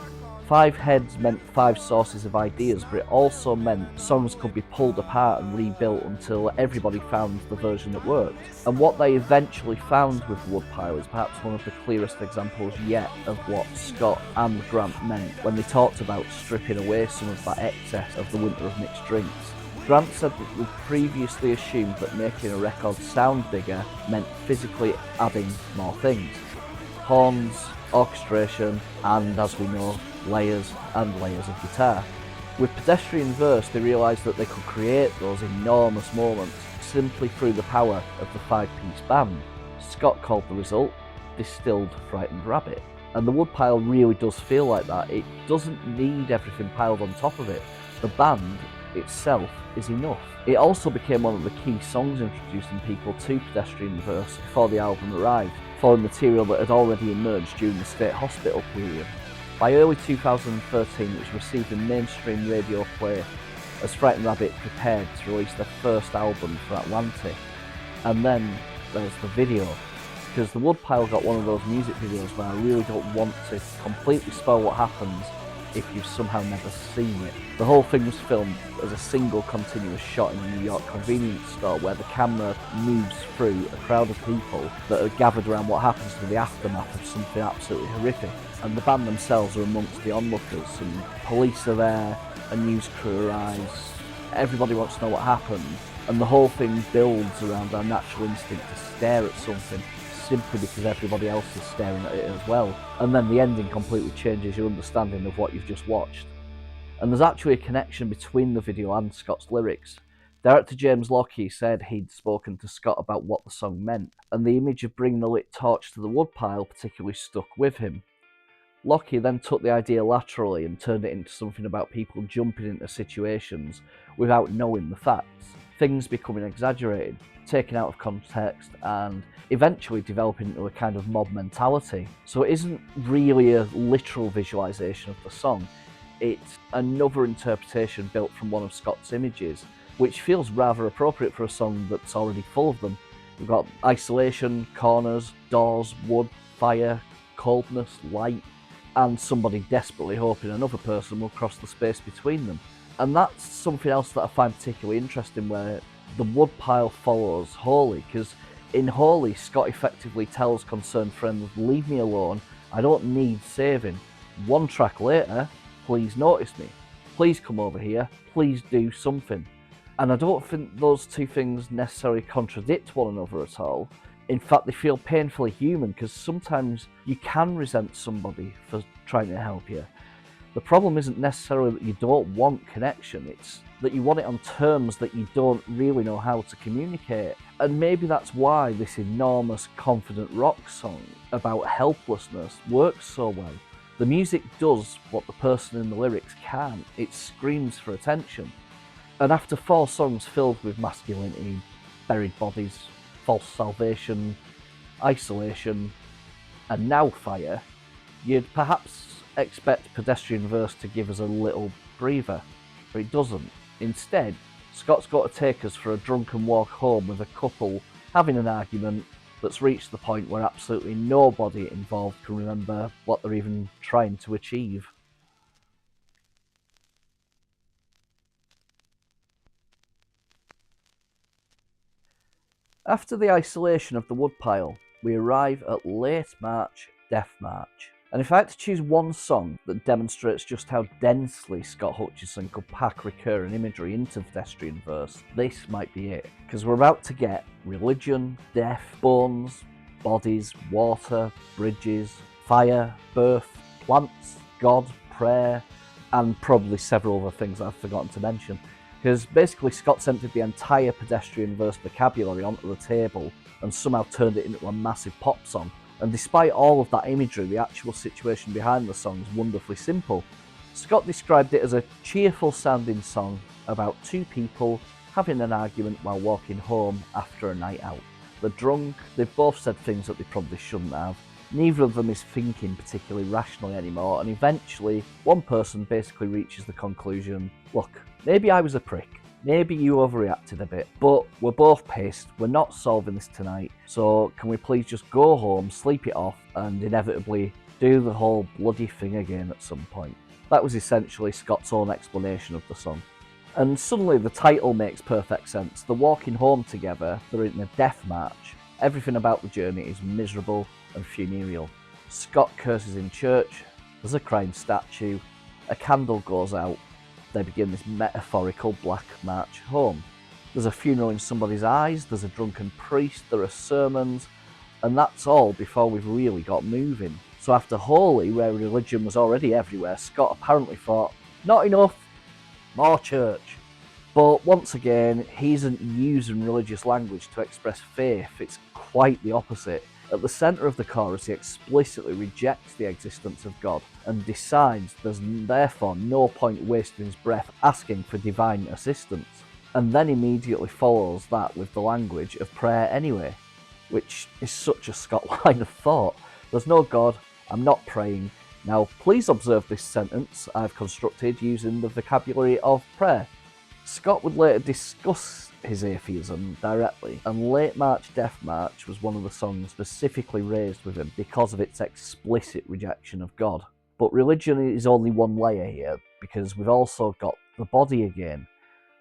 5 heads meant 5 sources of ideas, but it also meant songs could be pulled apart and rebuilt until everybody found the version that worked. And what they eventually found with the Woodpile is perhaps one of the clearest examples yet of what Scott and Grant meant when they talked about stripping away some of that excess of the Winter of Mixed Drinks. Grant said that we previously assumed that making a record sound bigger meant physically adding more things. Horns, orchestration, and as we know, layers and layers of guitar. With Pedestrian Verse, they realised that they could create those enormous moments simply through the power of the 5-piece band. Scott called the result distilled Frightened Rabbit. And the Woodpile really does feel like that. It doesn't need everything piled on top of it. The band itself is enough. It also became one of the key songs introducing people to Pedestrian Verse before the album arrived, following material that had already emerged during the state hospital period. By early 2013, it was received a mainstream radio play as Frightened Rabbit prepared to release their first album for Atlantic. And then there's the video, because the Woodpile got one of those music videos where I really don't want to completely spoil what happens if you've somehow never seen it. The whole thing was filmed as a single continuous shot in a New York convenience store where the camera moves through a crowd of people that are gathered around what happens to the aftermath of something absolutely horrific. And the band themselves are amongst the onlookers, and police are there, a news crew arrives, everybody wants to know what happened, and the whole thing builds around our natural instinct to stare at something simply because everybody else is staring at it as well. And then the ending completely changes your understanding of what you've just watched. And there's actually a connection between the video and Scott's lyrics. Director James Lockie said he'd spoken to Scott about what the song meant, and the image of bringing the lit torch to the Woodpile particularly stuck with him. Lockie then took the idea laterally and turned it into something about people jumping into situations without knowing the facts, things becoming exaggerated, taken out of context, and eventually developing into a kind of mob mentality. So it isn't really a literal visualisation of the song, it's another interpretation built from one of Scott's images, which feels rather appropriate for a song that's already full of them. We've got isolation, corners, doors, wood, fire, coldness, light, and somebody desperately hoping another person will cross the space between them. And that's something else that I find particularly interesting, where the Woodpile follows Holy, because in Holy, Scott effectively tells concerned friends, leave me alone, I don't need saving. One track later, please notice me, please come over here, please do something. And I don't think those two things necessarily contradict one another at all. In fact, they feel painfully human, because sometimes you can resent somebody for trying to help you. The problem isn't necessarily that you don't want connection, it's that you want it on terms that you don't really know how to communicate. And maybe that's why this enormous, confident rock song about helplessness works so well. The music does what the person in the lyrics can't. It screams for attention. And after 4 songs filled with masculinity, buried bodies, false salvation, isolation, and now fire, you'd perhaps expect Pedestrian Verse to give us a little breather, but it doesn't. Instead, Scott's got to take us for a drunken walk home with a couple having an argument that's reached the point where absolutely nobody involved can remember what they're even trying to achieve. After the isolation of the Woodpile, we arrive at late March, Death March. And if I had to choose one song that demonstrates just how densely Scott Hutchison could pack recurring imagery into Pedestrian Verse, this might be it. Because we're about to get religion, death, bones, bodies, water, bridges, fire, birth, plants, God, prayer, and probably several other things I've forgotten to mention. Because basically Scott's emptied the entire Pedestrian Verse vocabulary onto the table and somehow turned it into a massive pop song. And despite all of that imagery, the actual situation behind the song is wonderfully simple. Scott described it as a cheerful sounding song about 2 people having an argument while walking home after a night out. They're drunk, they've both said things that they probably shouldn't have, neither of them is thinking particularly rationally anymore, and eventually one person basically reaches the conclusion, look, maybe I was a prick. Maybe you overreacted a bit, but we're both pissed, we're not solving this tonight, so can we please just go home, sleep it off, and inevitably do the whole bloody thing again at some point. That was essentially Scott's own explanation of the song. And suddenly the title makes perfect sense. They're walking home together, they're in a death march. Everything about the journey is miserable and funereal. Scott curses in church, there's a crying statue, a candle goes out, they begin this metaphorical black march home. There's a funeral in somebody's eyes, there's a drunken priest, there are sermons, and that's all before we've really got moving. So after Holy, where religion was already everywhere, Scott apparently thought, not enough, more church. But once again, he isn't using religious language to express faith, it's quite the opposite. At the centre of the chorus, he explicitly rejects the existence of God and decides there's therefore no point wasting his breath asking for divine assistance. And then immediately follows that with the language of prayer anyway, which is such a Scott line of thought. There's no God, I'm not praying. Now please observe this sentence I've constructed using the vocabulary of prayer. Scott would later discuss his atheism directly, and Late March Death March was one of the songs specifically raised with him because of its explicit rejection of God. But religion is only one layer here, because we've also got the body again.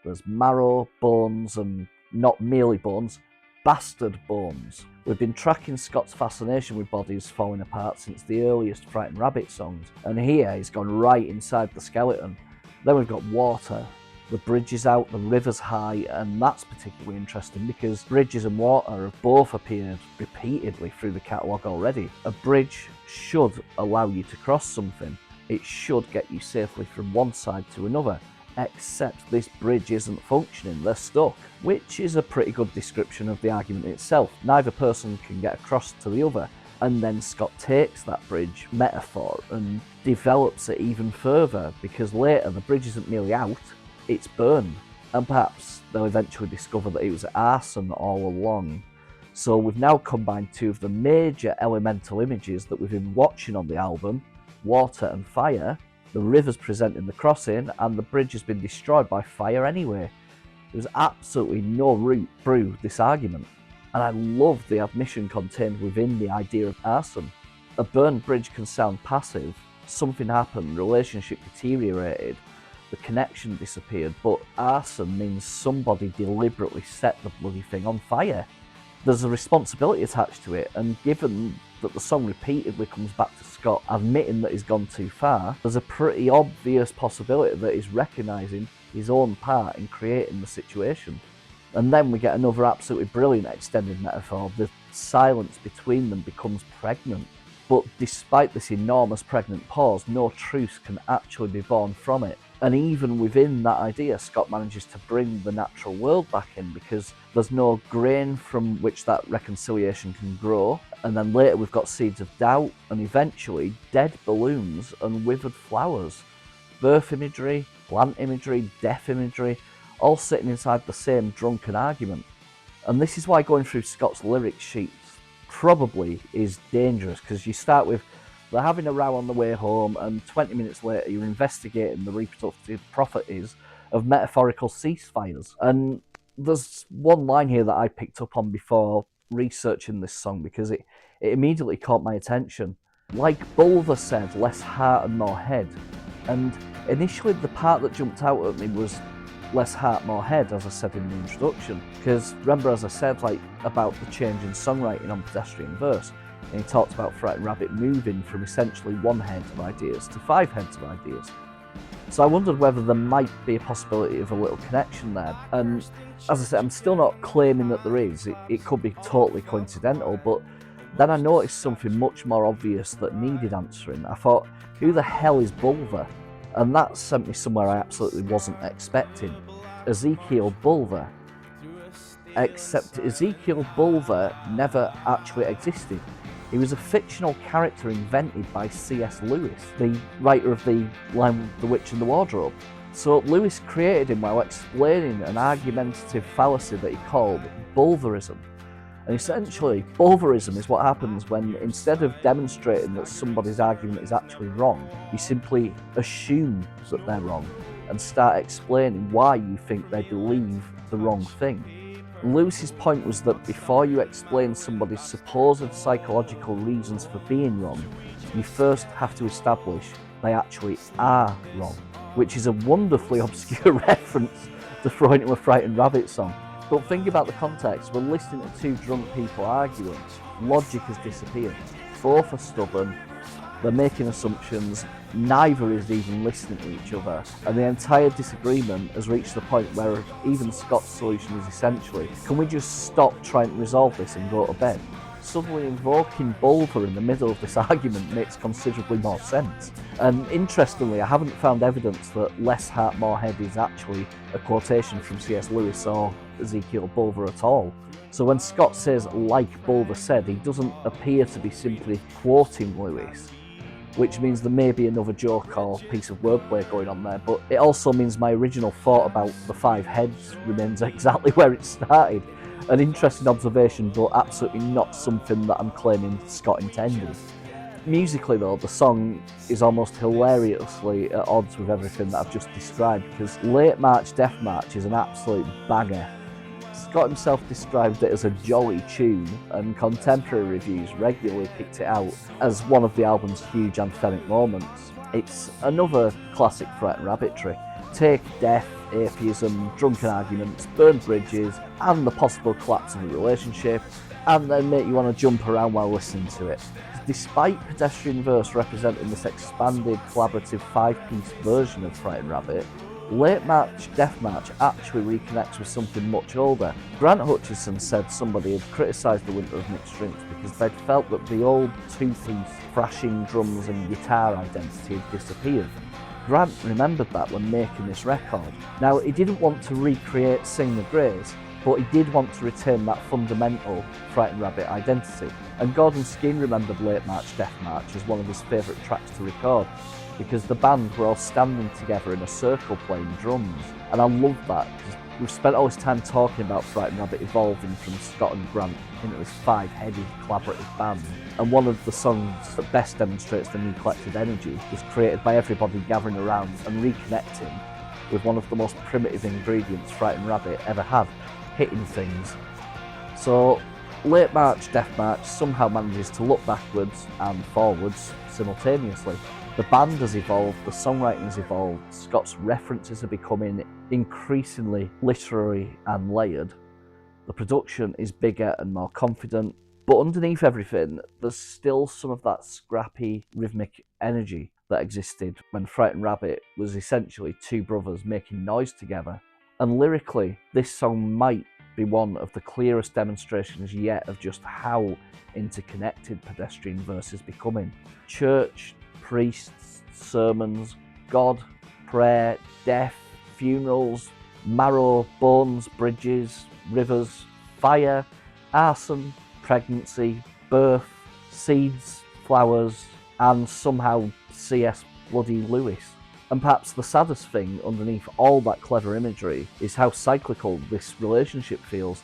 There's marrow, bones, and not merely bones, bastard bones. We've been tracking Scott's fascination with bodies falling apart since the earliest Frightened Rabbit songs, and here he's gone right inside the skeleton. Then we've got water. The bridge is out, the river's high, and that's particularly interesting because bridges and water have both appeared repeatedly through the catalogue already. A bridge should allow you to cross something. It should get you safely from one side to another. Except this bridge isn't functioning, they're stuck, which is a pretty good description of the argument itself. Neither person can get across to the other, and then Scott takes that bridge metaphor and develops it even further, because later the bridge isn't merely out, it's burned, and perhaps they'll eventually discover that it was arson all along. So we've now combined two of the major elemental images that we've been watching on the album, water and fire. The river's presenting the crossing, and the bridge has been destroyed by fire anyway. There's absolutely no root through this argument, and I love the admission contained within the idea of arson. A burned bridge can sound passive, something happened, relationship deteriorated, the connection disappeared, but arson means somebody deliberately set the bloody thing on fire. There's a responsibility attached to it, and given that the song repeatedly comes back to Scott admitting that he's gone too far, there's a pretty obvious possibility that he's recognising his own part in creating the situation. And then we get another absolutely brilliant extended metaphor. The silence between them becomes pregnant. But despite this enormous pregnant pause, no truce can actually be born from it. And even within that idea, Scott manages to bring the natural world back in because there's no grain from which that reconciliation can grow. And then later we've got seeds of doubt and eventually dead balloons and withered flowers. Birth imagery, plant imagery, death imagery, all sitting inside the same drunken argument. And this is why going through Scott's lyric sheets probably is dangerous, because you start with they're having a row on the way home, and 20 minutes later you're investigating the reproductive properties of metaphorical ceasefires. And there's one line here that I picked up on before researching this song because it immediately caught my attention. Like Bulver said, less heart and more head. And initially the part that jumped out at me was less heart, more head, as I said in the introduction. Because remember, as I said, like about the change in songwriting on Pedestrian Verse, and he talked about Frightened Rabbit moving from essentially one head of ideas to 5 heads of ideas. So I wondered whether there might be a possibility of a little connection there. And as I said, I'm still not claiming that there is. It could be totally coincidental, but then I noticed something much more obvious that needed answering. I thought, who the hell is Bulver? And that sent me somewhere I absolutely wasn't expecting. Ezekiel Bulver. Except Ezekiel Bulver never actually existed. He was a fictional character invented by C.S. Lewis, the writer of The Lion, the Witch and the Wardrobe. So Lewis created him while explaining an argumentative fallacy that he called Bulverism. And essentially, Bulverism is what happens when, instead of demonstrating that somebody's argument is actually wrong, you simply assume that they're wrong and start explaining why you think they believe the wrong thing. Lewis's point was that before you explain somebody's supposed psychological reasons for being wrong, you first have to establish they actually are wrong, which is a wonderfully obscure reference to throw into a Frightened Rabbit song. But think about the context. We're listening to two drunk people arguing. Logic has disappeared. Both are stubborn. They're making assumptions. Neither is even listening to each other. And the entire disagreement has reached the point where even Scott's solution is essentially, can we just stop trying to resolve this and go to bed? Suddenly invoking Bulver in the middle of this argument makes considerably more sense. And interestingly, I haven't found evidence that less heart, more head is actually a quotation from C.S. Lewis or Ezekiel Bulver at all. So when Scott says, like Bulver said, he doesn't appear to be simply quoting Lewis, which means there may be another joke or piece of wordplay going on there, but it also means my original thought about the five heads remains exactly where it started. An interesting observation, but absolutely not something that I'm claiming Scott intended. Musically though, the song is almost hilariously at odds with everything that I've just described, because Late March Death March is an absolute banger. Scott himself described it as a jolly tune, and contemporary reviews regularly picked it out as one of the album's huge anthemic moments. It's another classic Frightened Rabbit trick. Take death, atheism, drunken arguments, burned bridges, and the possible collapse of a relationship, and then make you want to jump around while listening to it. Despite Pedestrian Verse representing this expanded, collaborative five-piece version of Frightened Rabbit, Late March Death March actually reconnects with something much older. Grant Hutchison said somebody had criticised The Winter of Mixed Drinks because they'd felt that the old two-piece thrashing drums and guitar identity had disappeared. Grant remembered that when making this record. Now, he didn't want to recreate Sing the Grace, but he did want to retain that fundamental Frightened Rabbit identity. And Gordon Skeen remembered Late March Death March as one of his favourite tracks to record, because the band were all standing together in a circle playing drums. And I love that. We've spent all this time talking about Frightened Rabbit evolving from Scott and Grant into this five-headed collaborative band. And one of the songs that best demonstrates the new collective energy was created by everybody gathering around and reconnecting with one of the most primitive ingredients Frightened Rabbit ever had, hitting things. So Late March Death March somehow manages to look backwards and forwards simultaneously. The band has evolved, the songwriting has evolved, Scott's references are becoming increasingly literary and layered. The production is bigger and more confident, but underneath everything, there's still some of that scrappy, rhythmic energy that existed when Frightened Rabbit was essentially two brothers making noise together. And lyrically, this song might be one of the clearest demonstrations yet of just how interconnected Pedestrian Verse is becoming. Church, priests, sermons, God, prayer, death, funerals, marrow, bones, bridges, rivers, fire, arson, pregnancy, birth, seeds, flowers, and somehow C.S. Bloody Lewis. And perhaps the saddest thing underneath all that clever imagery is how cyclical this relationship feels.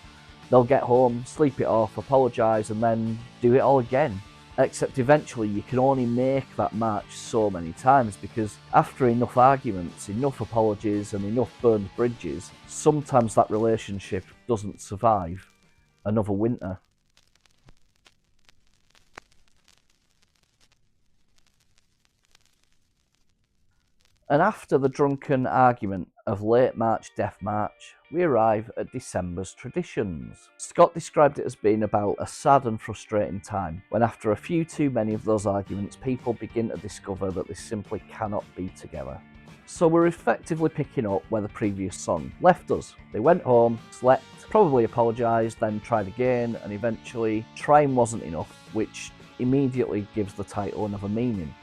They'll get home, sleep it off, apologise, and then do it all again. Except eventually you can only make that march so many times, because after enough arguments, enough apologies and enough burned bridges, sometimes that relationship doesn't survive another winter. And after the drunken argument of Late March Death March, we arrive at December's traditions. Scott described it as being about a sad and frustrating time, when after a few too many of those arguments, people begin to discover that they simply cannot be together. So we're effectively picking up where the previous song left us. They went home, slept, probably apologised, then tried again, and eventually trying wasn't enough, which immediately gives the title another meaning.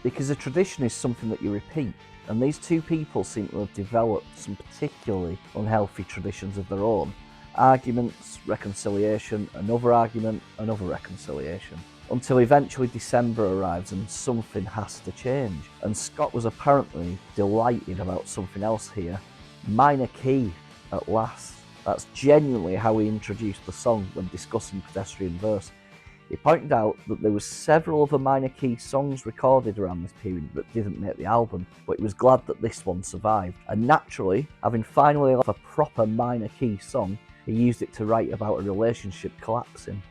Because a tradition is something that you repeat, and these two people seem to have developed some particularly unhealthy traditions of their own. Arguments, reconciliation, another argument, another reconciliation. Until eventually December arrives and something has to change. And Scott was apparently delighted about something else here. Minor key, at last. That's genuinely how he introduced the song when discussing Pedestrian Verse. He pointed out that there were several other minor key songs recorded around this period that didn't make the album, but he was glad that this one survived. And naturally, having finally left a proper minor key song, he used it to write about a relationship collapsing.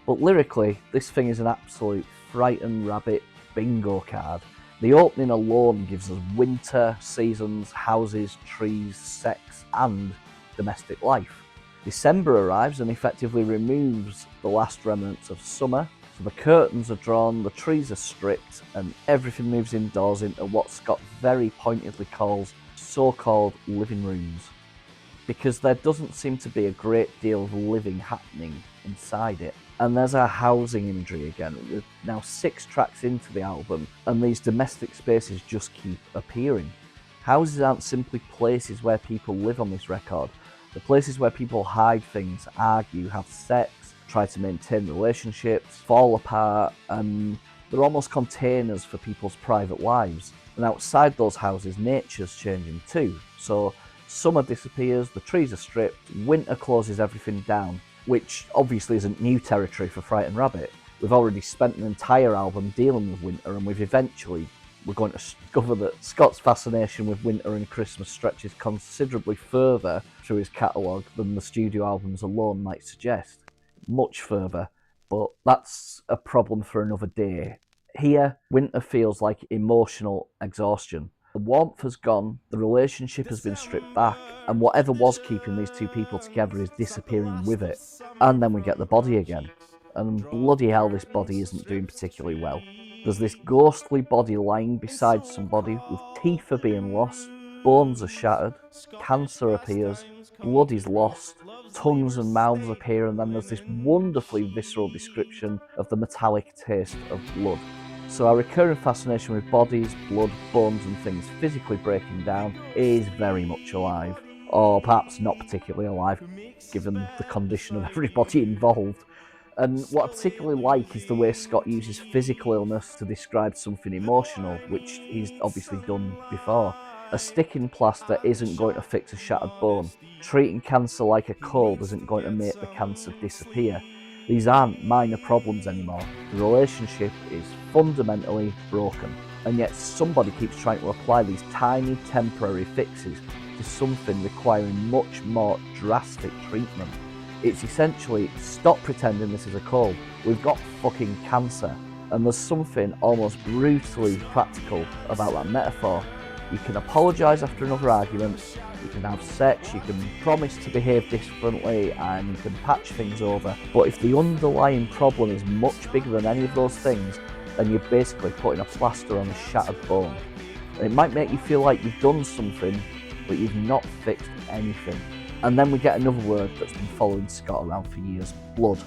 But lyrically, this thing is an absolute Frightened Rabbit bingo card. The opening alone gives us winter, seasons, houses, trees, sex, and domestic life. December arrives and effectively removes the last remnants of summer, so the curtains are drawn, the trees are stripped, and everything moves indoors into what Scott very pointedly calls so-called living rooms, because there doesn't seem to be a great deal of living happening inside it. And there's our housing imagery again. We're now 6 tracks into the album, and these domestic spaces just keep appearing. Houses aren't simply places where people live on this record. They're places where people hide things, argue, have sex, try to maintain relationships, fall apart, and they're almost containers for people's private lives. And outside those houses, nature's changing too. So summer disappears, the trees are stripped, winter closes everything down, which obviously isn't new territory for Frightened Rabbit. We've already spent an entire album dealing with winter, and we're going to discover that Scott's fascination with winter and Christmas stretches considerably further through his catalogue than the studio albums alone might suggest. Much further, but that's a problem for another day. Here, winter feels like emotional exhaustion. The warmth has gone, the relationship has been stripped back, and whatever was keeping these two people together is disappearing with it. And then we get the body again. And bloody hell, this body isn't doing particularly well. There's this ghostly body lying beside somebody, with teeth are being lost, bones are shattered, cancer appears, blood is lost, tongues and mouths appear, and then there's this wonderfully visceral description of the metallic taste of blood. So our recurring fascination with bodies, blood, bones and things physically breaking down is very much alive. Or perhaps not particularly alive, given the condition of everybody involved. And what I particularly like is the way Scott uses physical illness to describe something emotional, which he's obviously done before. A stick in plaster isn't going to fix a shattered bone. Treating cancer like a cold isn't going to make the cancer disappear. These aren't minor problems anymore. The relationship is fundamentally broken. And yet somebody keeps trying to apply these tiny temporary fixes to something requiring much more drastic treatment. It's essentially, stop pretending this is a cold. We've got fucking cancer. And there's something almost brutally practical about that metaphor. You can apologise after another argument, you can have sex, you can promise to behave differently, and you can patch things over. But if the underlying problem is much bigger than any of those things, then you're basically putting a plaster on a shattered bone. It might make you feel like you've done something, but you've not fixed anything. And then we get another word that's been following Scott around for years, blood.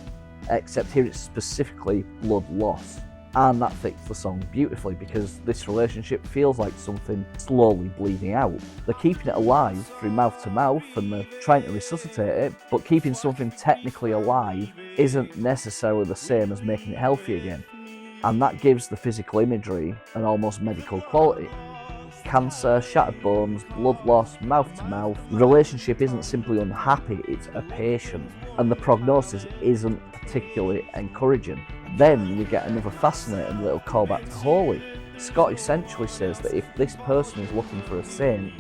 Except here it's specifically blood loss. And that fits the song beautifully, because this relationship feels like something slowly bleeding out. They're keeping it alive through mouth to mouth and they're trying to resuscitate it, but keeping something technically alive isn't necessarily the same as making it healthy again. And that gives the physical imagery an almost medical quality. Cancer, shattered bones, blood loss, mouth to mouth. The relationship isn't simply unhappy, it's a patient. And the prognosis isn't particularly encouraging. Then we get another fascinating little callback to Holy. Scott essentially says that if this person is looking for a saint,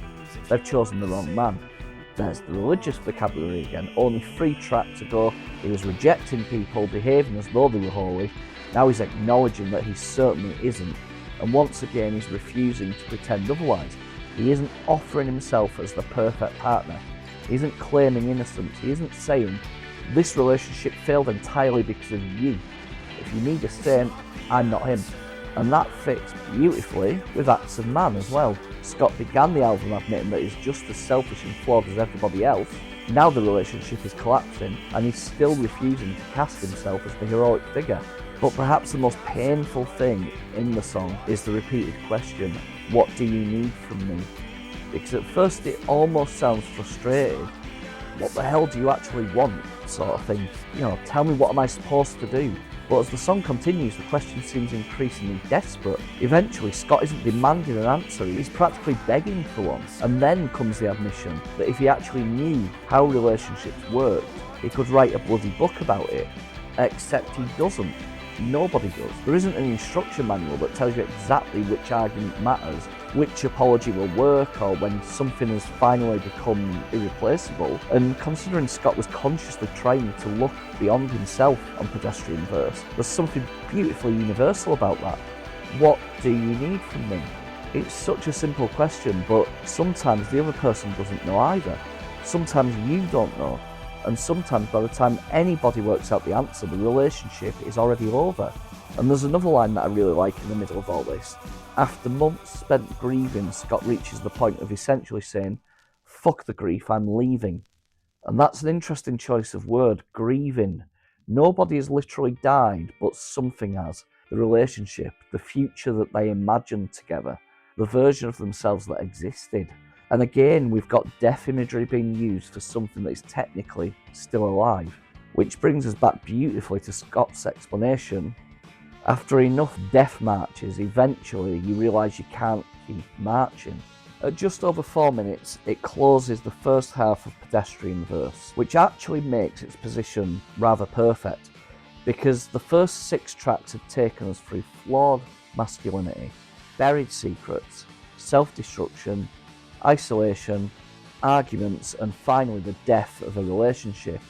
they've chosen the wrong man. There's the religious vocabulary again. Only 3 tracks ago, he was rejecting people, behaving as though they were holy. Now he's acknowledging that he certainly isn't. And once again, he's refusing to pretend otherwise. He isn't offering himself as the perfect partner. He isn't claiming innocence. He isn't saying, this relationship failed entirely because of you. If you need a saint, I'm not him. And that fits beautifully with Acts of Man as well. Scott began the album admitting that he's just as selfish and flawed as everybody else. Now the relationship is collapsing, and he's still refusing to cast himself as the heroic figure. But perhaps the most painful thing in the song is the repeated question, what do you need from me? Because at first it almost sounds frustrated. What the hell do you actually want? Sort of thing. You know, tell me what am I supposed to do? But as the song continues, the question seems increasingly desperate. Eventually, Scott isn't demanding an answer, he's practically begging for one. And then comes the admission that if he actually knew how relationships worked, he could write a bloody book about it. Except he doesn't. Nobody does. There isn't an instruction manual that tells you exactly which argument matters, which apology will work, or when something has finally become irreplaceable. And considering Scott was consciously trying to look beyond himself on Pedestrian Verse, there's something beautifully universal about that. What do you need from me? It's such a simple question, but sometimes the other person doesn't know either. Sometimes you don't know. And sometimes by the time anybody works out the answer, the relationship is already over. And there's another line that I really like in the middle of all this. After months spent grieving, Scott reaches the point of essentially saying, "Fuck the grief, I'm leaving." And that's an interesting choice of word, grieving. Nobody has literally died, but something has. The relationship, the future that they imagined together, the version of themselves that existed. And again, we've got death imagery being used for something that is technically still alive. Which brings us back beautifully to Scott's explanation. After enough death marches, eventually you realise you can't keep marching. At just over 4 minutes, it closes the first half of Pedestrian Verse, which actually makes its position rather perfect, because the first 6 tracks have taken us through flawed masculinity, buried secrets, self-destruction, isolation, arguments, and finally the death of a relationship.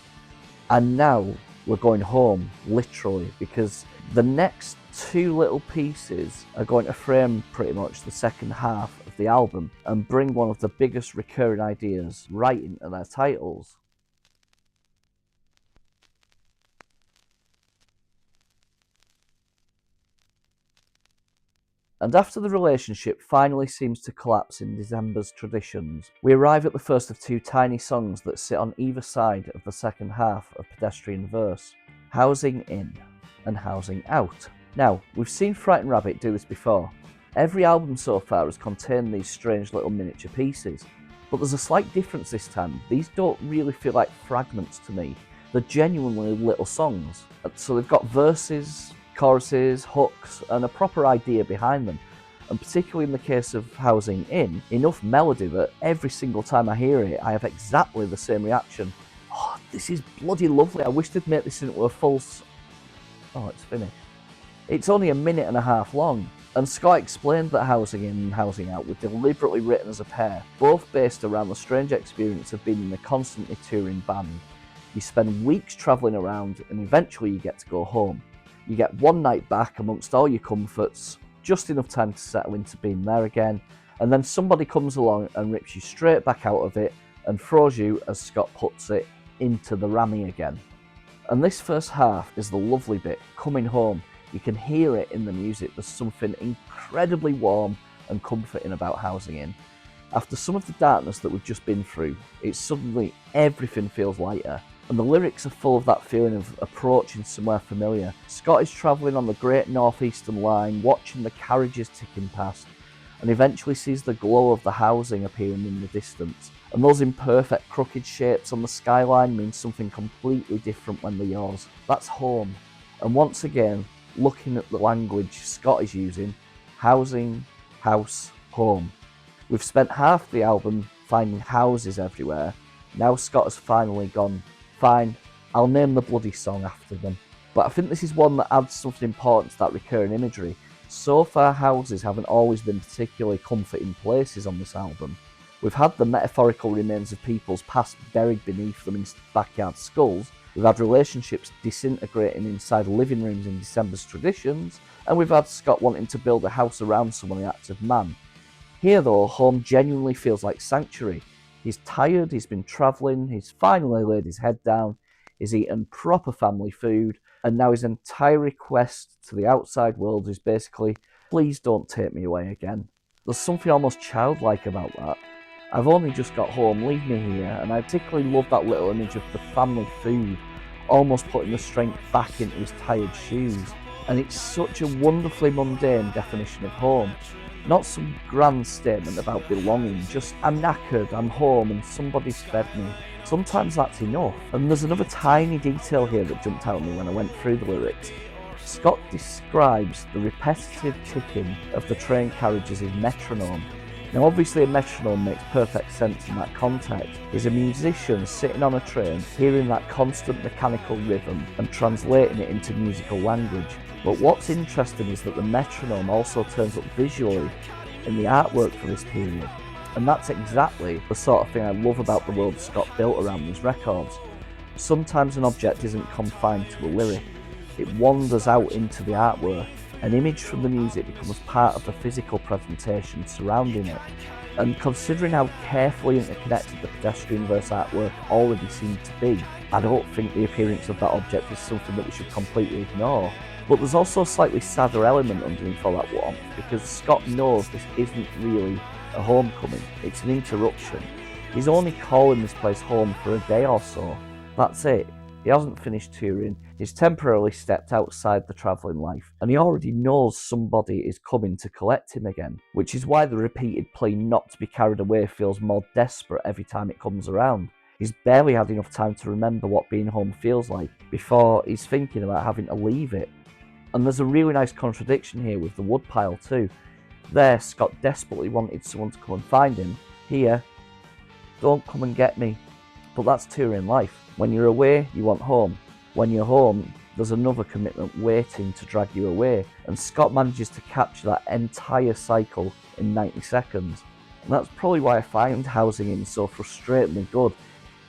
And now we're going home, literally, because the next 2 little pieces are going to frame pretty much the second half of the album and bring one of the biggest recurring ideas right into their titles. And after the relationship finally seems to collapse in December's traditions, we arrive at the first of 2 tiny songs that sit on either side of the second half of Pedestrian Verse, Housing In and Housing Out. Now, we've seen Frightened Rabbit do this before. Every album so far has contained these strange little miniature pieces, but there's a slight difference this time. These don't really feel like fragments to me. They're genuinely little songs. So they've got verses, choruses, hooks, and a proper idea behind them. And particularly in the case of Housing In, enough melody that every single time I hear it, I have exactly the same reaction. Oh, this is bloody lovely. I wish they'd make this into a full... Oh, it's finished. It's only 1.5 minutes long. And Scott explained that Housing In and Housing Out were deliberately written as a pair, both based around the strange experience of being in a constantly touring band. You spend weeks travelling around and eventually you get to go home. You get one night back amongst all your comforts, just enough time to settle into being there again, and then somebody comes along and rips you straight back out of it and throws you, as Scott puts it, into the rammy again. And this first half is the lovely bit, coming home. You can hear it in the music. There's something incredibly warm and comforting about Housing In. After some of the darkness that we've just been through, it's suddenly everything feels lighter. And the lyrics are full of that feeling of approaching somewhere familiar. Scott is travelling on the Great Northeastern Line, watching the carriages ticking past, and eventually sees the glow of the housing appearing in the distance. And those imperfect, crooked shapes on the skyline mean something completely different when they're yours. That's home. And once again, looking at the language Scott is using, housing, house, home. We've spent half the album finding houses everywhere. Now Scott has finally gone, fine, I'll name the bloody song after them. But I think this is one that adds something important to that recurring imagery. So far, houses haven't always been particularly comforting places on this album. We've had the metaphorical remains of people's past buried beneath them in backyard skulls. We've had relationships disintegrating inside living rooms in December's traditions, and we've had Scott wanting to build a house around someone, the active man. Here though, home genuinely feels like sanctuary. He's tired, he's been travelling, he's finally laid his head down, he's eaten proper family food, and now his entire request to the outside world is basically, please don't take me away again. There's something almost childlike about that. I've only just got home, leave me here, and I particularly love that little image of the family food, almost putting the strength back into his tired shoes. And it's such a wonderfully mundane definition of home. Not some grand statement about belonging, just I'm knackered, I'm home, and somebody's fed me. Sometimes that's enough. And there's another tiny detail here that jumped out at me when I went through the lyrics. Scott describes the repetitive ticking of the train carriages as metronome. Now obviously a metronome makes perfect sense in that context. He's a musician sitting on a train, hearing that constant mechanical rhythm and translating it into musical language. But what's interesting is that the metronome also turns up visually in the artwork for this period. And that's exactly the sort of thing I love about the world Scott built around these records. Sometimes an object isn't confined to a lyric. It wanders out into the artwork. An image from the music becomes part of the physical presentation surrounding it. And considering how carefully interconnected the Pedestrian Verse artwork already seemed to be, I don't think the appearance of that object is something that we should completely ignore. But there's also a slightly sadder element underneath all that warmth, because Scott knows this isn't really a homecoming, it's an interruption. He's only calling this place home for a day or so. That's it. He hasn't finished touring, he's temporarily stepped outside the travelling life, and he already knows somebody is coming to collect him again, which is why the repeated plea not to be carried away feels more desperate every time it comes around. He's barely had enough time to remember what being home feels like before he's thinking about having to leave it. And there's a really nice contradiction here with the woodpile too. There, Scott desperately wanted someone to come and find him. Here, don't come and get me. But that's touring life. When you're away, you want home. When you're home, there's another commitment waiting to drag you away. And Scott manages to capture that entire cycle in 90 seconds. And that's probably why I find Housing In so frustratingly good.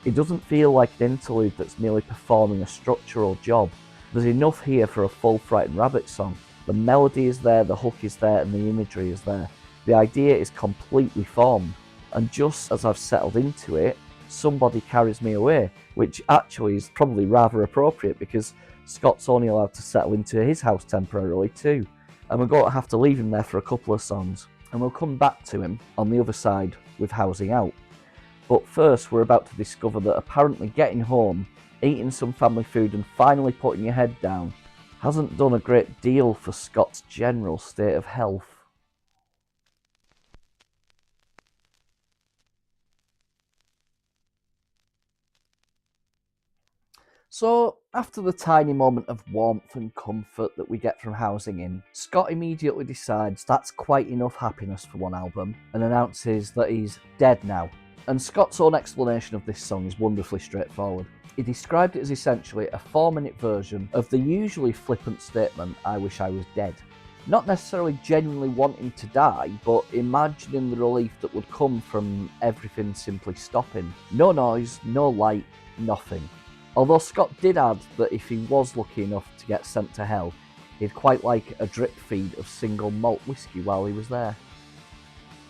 It doesn't feel like an interlude that's merely performing a structural job. There's enough here for a full Frightened Rabbit song. The melody is there, the hook is there, and the imagery is there. The idea is completely formed. And just as I've settled into it, somebody carries me away, which actually is probably rather appropriate because Scott's only allowed to settle into his house temporarily too. And we're going to have to leave him there for a couple of songs, and we'll come back to him on the other side with Housing Out. But first, we're about to discover that apparently getting home, eating some family food and finally putting your head down hasn't done a great deal for Scott's general state of health. So, after the tiny moment of warmth and comfort that we get from Housing In, Scott immediately decides that's quite enough happiness for one album and announces that he's dead now. And Scott's own explanation of this song is wonderfully straightforward. He described it as essentially a 4-minute version of the usually flippant statement, "I wish I was dead." Not necessarily genuinely wanting to die, but imagining the relief that would come from everything simply stopping. No noise, no light, nothing. Although Scott did add that if he was lucky enough to get sent to hell, he'd quite like a drip feed of single malt whiskey while he was there.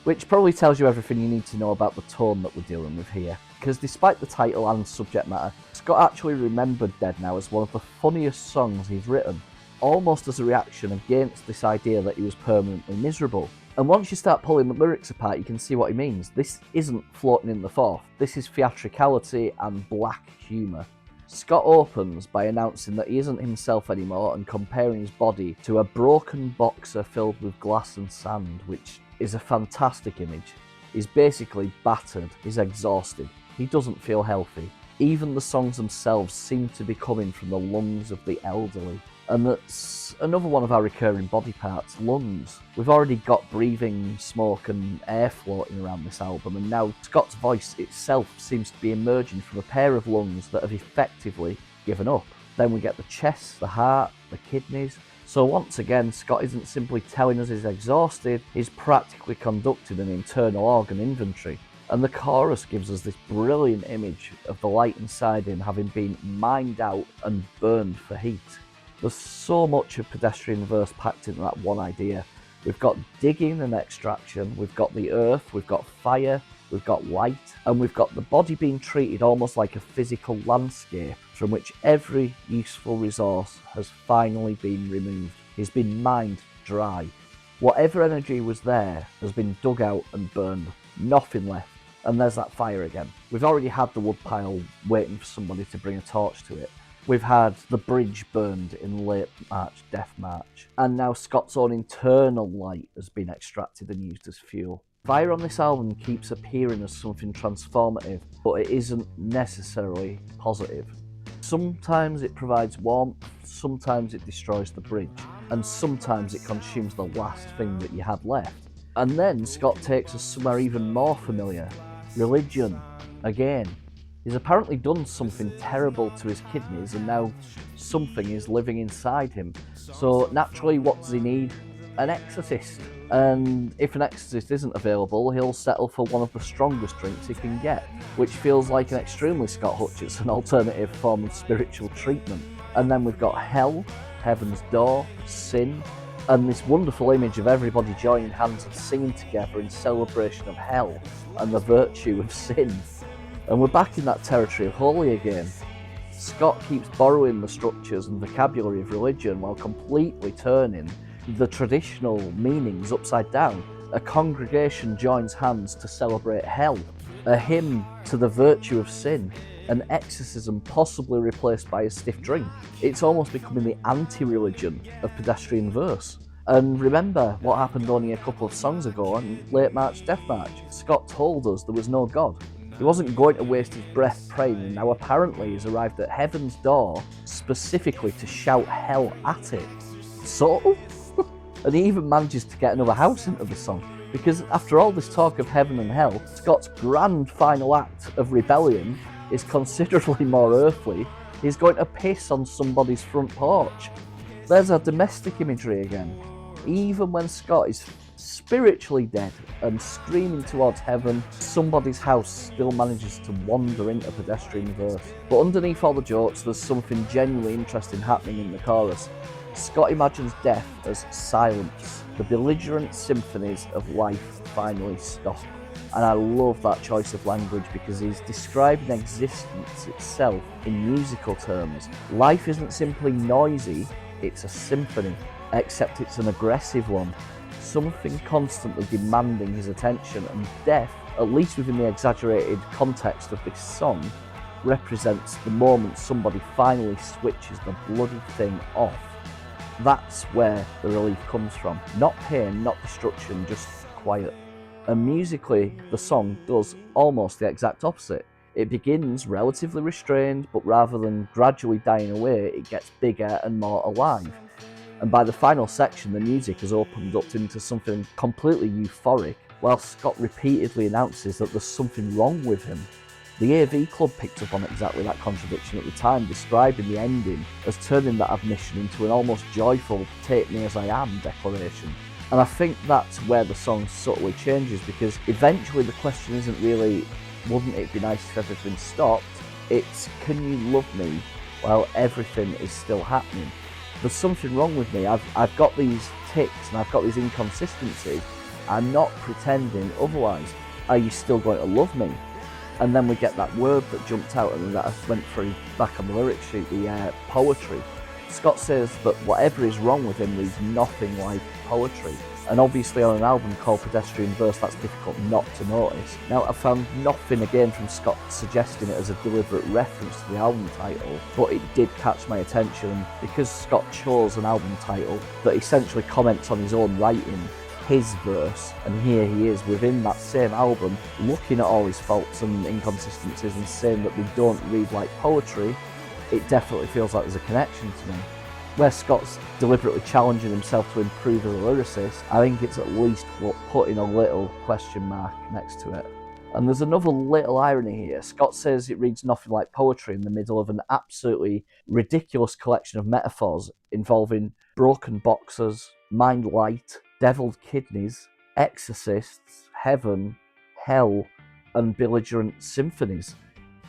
Which probably tells you everything you need to know about the tone that we're dealing with here. Because despite the title and subject matter, Scott actually remembered Dead Now as one of the funniest songs he's written, almost as a reaction against this idea that he was permanently miserable. And once you start pulling the lyrics apart, you can see what he means. This isn't floating in the fourth, this is theatricality and black humour. Scott opens by announcing that he isn't himself anymore and comparing his body to a broken boxer filled with glass and sand, which is a fantastic image. He's basically battered, he's exhausted, he doesn't feel healthy. Even the songs themselves seem to be coming from the lungs of the elderly. And that's another one of our recurring body parts, lungs. We've already got breathing, smoke and air floating around this album, and now Scott's voice itself seems to be emerging from a pair of lungs that have effectively given up. Then we get the chest, the heart, the kidneys. So once again, Scott isn't simply telling us he's exhausted, he's practically conducting an internal organ inventory. And the chorus gives us this brilliant image of the light inside him having been mined out and burned for heat. There's so much of Pedestrian Verse packed into that one idea. We've got digging and extraction, we've got the earth, we've got fire, we've got light, and we've got the body being treated almost like a physical landscape from which every useful resource has finally been removed. It's been mined dry. Whatever energy was there has been dug out and burned. Nothing left. And there's that fire again. We've already had the woodpile waiting for somebody to bring a torch to it. We've had the bridge burned in late March, Death March. And now Scott's own internal light has been extracted and used as fuel. Fire on this album keeps appearing as something transformative, but it isn't necessarily positive. Sometimes it provides warmth, sometimes it destroys the bridge, and sometimes it consumes the last thing that you had left. And then Scott takes us somewhere even more familiar. Religion. Again. He's apparently done something terrible to his kidneys and now something is living inside him. So naturally, what does he need? An exorcist. And if an exorcist isn't available, he'll settle for one of the strongest drinks he can get, which feels like an extremely Scott Hutchison alternative form of spiritual treatment. And then we've got hell, heaven's door, sin, And this wonderful image of everybody joining hands and singing together in celebration of hell and the virtue of sin. And we're back in that territory of holy again. Scott keeps borrowing the structures and vocabulary of religion while completely turning the traditional meanings upside down. A congregation joins hands to celebrate hell, a hymn to the virtue of sin, an exorcism possibly replaced by a stiff drink. It's almost becoming the anti-religion of Pedestrian Verse. And remember what happened only a couple of songs ago on Late March Death March. Scott told us there was no God. He wasn't going to waste his breath praying, and now apparently he's arrived at heaven's door specifically to shout hell at it. So? And he even manages to get another house into the song, because after all this talk of heaven and hell, Scott's grand final act of rebellion is considerably more earthly. He's going to piss on somebody's front porch. There's our domestic imagery again. Even when Scott is spiritually dead and screaming towards heaven, somebody's house still manages to wander into Pedestrian Verse. But underneath all the jokes, there's something genuinely interesting happening in the chorus. Scott imagines death as silence. The belligerent symphonies of life finally stop. And I love that choice of language because he's describing existence itself in musical terms. Life isn't simply noisy, it's a symphony, except it's an aggressive one. Something constantly demanding his attention, and death, at least within the exaggerated context of this song, represents the moment somebody finally switches the bloody thing off. That's where the relief comes from. Not pain, not destruction, just quiet. And musically, the song does almost the exact opposite. It begins relatively restrained, but rather than gradually dying away, it gets bigger and more alive. And by the final section, the music has opened up into something completely euphoric, while Scott repeatedly announces that there's something wrong with him. The AV Club picked up on exactly that contradiction at the time, describing the ending as turning that admission into an almost joyful "take me as I am" declaration. And I think that's where the song subtly changes, because eventually the question isn't really, wouldn't it be nice if everything stopped? It's, can you love me while everything is still happening? There's something wrong with me. I've got these tics and I've got these inconsistencies. I'm not pretending otherwise. Are you still going to love me? And then we get that word that jumped out at me that I went through back on the lyric sheet, the poetry. Scott says that whatever is wrong with him reads nothing like poetry. And obviously on an album called Pedestrian Verse, that's difficult not to notice. Now, I found nothing again from Scott suggesting it as a deliberate reference to the album title, but it did catch my attention because Scott chose an album title that essentially comments on his own writing, his verse, and here he is within that same album looking at all his faults and inconsistencies and saying that they don't read like poetry. It definitely feels like there's a connection to me. Where Scott's deliberately challenging himself to improve as a lyricist, I think it's at least putting a little question mark next to it. And there's another little irony here. Scott says it reads nothing like poetry in the middle of an absolutely ridiculous collection of metaphors involving broken boxers, mind light, deviled kidneys, exorcists, heaven, hell, and belligerent symphonies.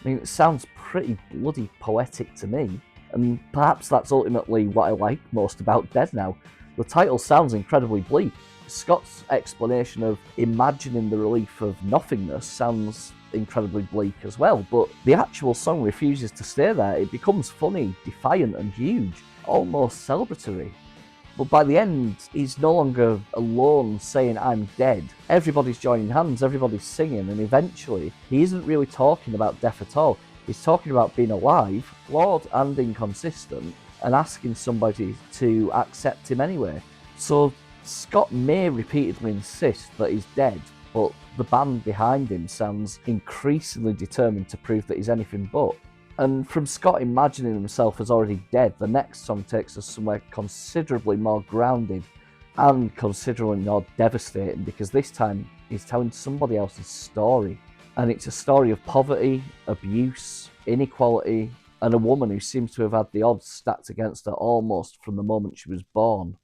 I mean, it sounds pretty bloody poetic to me, and perhaps that's ultimately what I like most about Dead Now. The title sounds incredibly bleak. Scott's explanation of imagining the relief of nothingness sounds incredibly bleak as well, but the actual song refuses to stay there. It becomes funny, defiant, and huge, almost celebratory. But by the end, he's no longer alone saying, I'm dead. Everybody's joining hands, everybody's singing, and eventually, he isn't really talking about death at all. He's talking about being alive, flawed and inconsistent, and asking somebody to accept him anyway. So Scott may repeatedly insist that he's dead, but the band behind him sounds increasingly determined to prove that he's anything but. And from Scott imagining himself as already dead, the next song takes us somewhere considerably more grounded and considerably more devastating, because this time he's telling somebody else's story. And it's a story of poverty, abuse, inequality, and a woman who seems to have had the odds stacked against her almost from the moment she was born.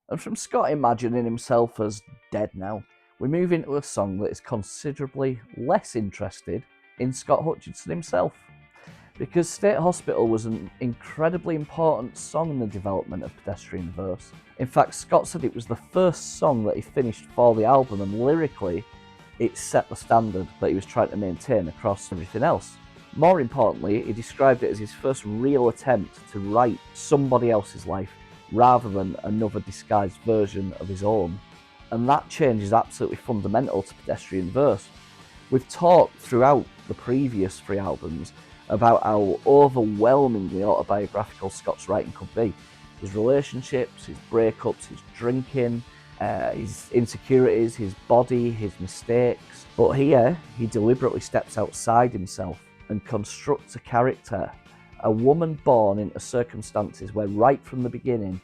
And from Scott imagining himself as dead now, we move into a song that is considerably less interested in Scott Hutchison himself. because State Hospital was an incredibly important song in the development of Pedestrian Verse. In fact, Scott said it was the first song that he finished for the album, and lyrically, it set the standard that he was trying to maintain across everything else. More importantly, he described it as his first real attempt to write somebody else's life rather than another disguised version of his own. And that change is absolutely fundamental to Pedestrian Verse. We've talked throughout the previous 3 albums about how overwhelmingly autobiographical Scott's writing could be. His relationships, his breakups, his drinking, his insecurities, his body, his mistakes. But here, he deliberately steps outside himself and constructs a character, a woman born into circumstances where right from the beginning,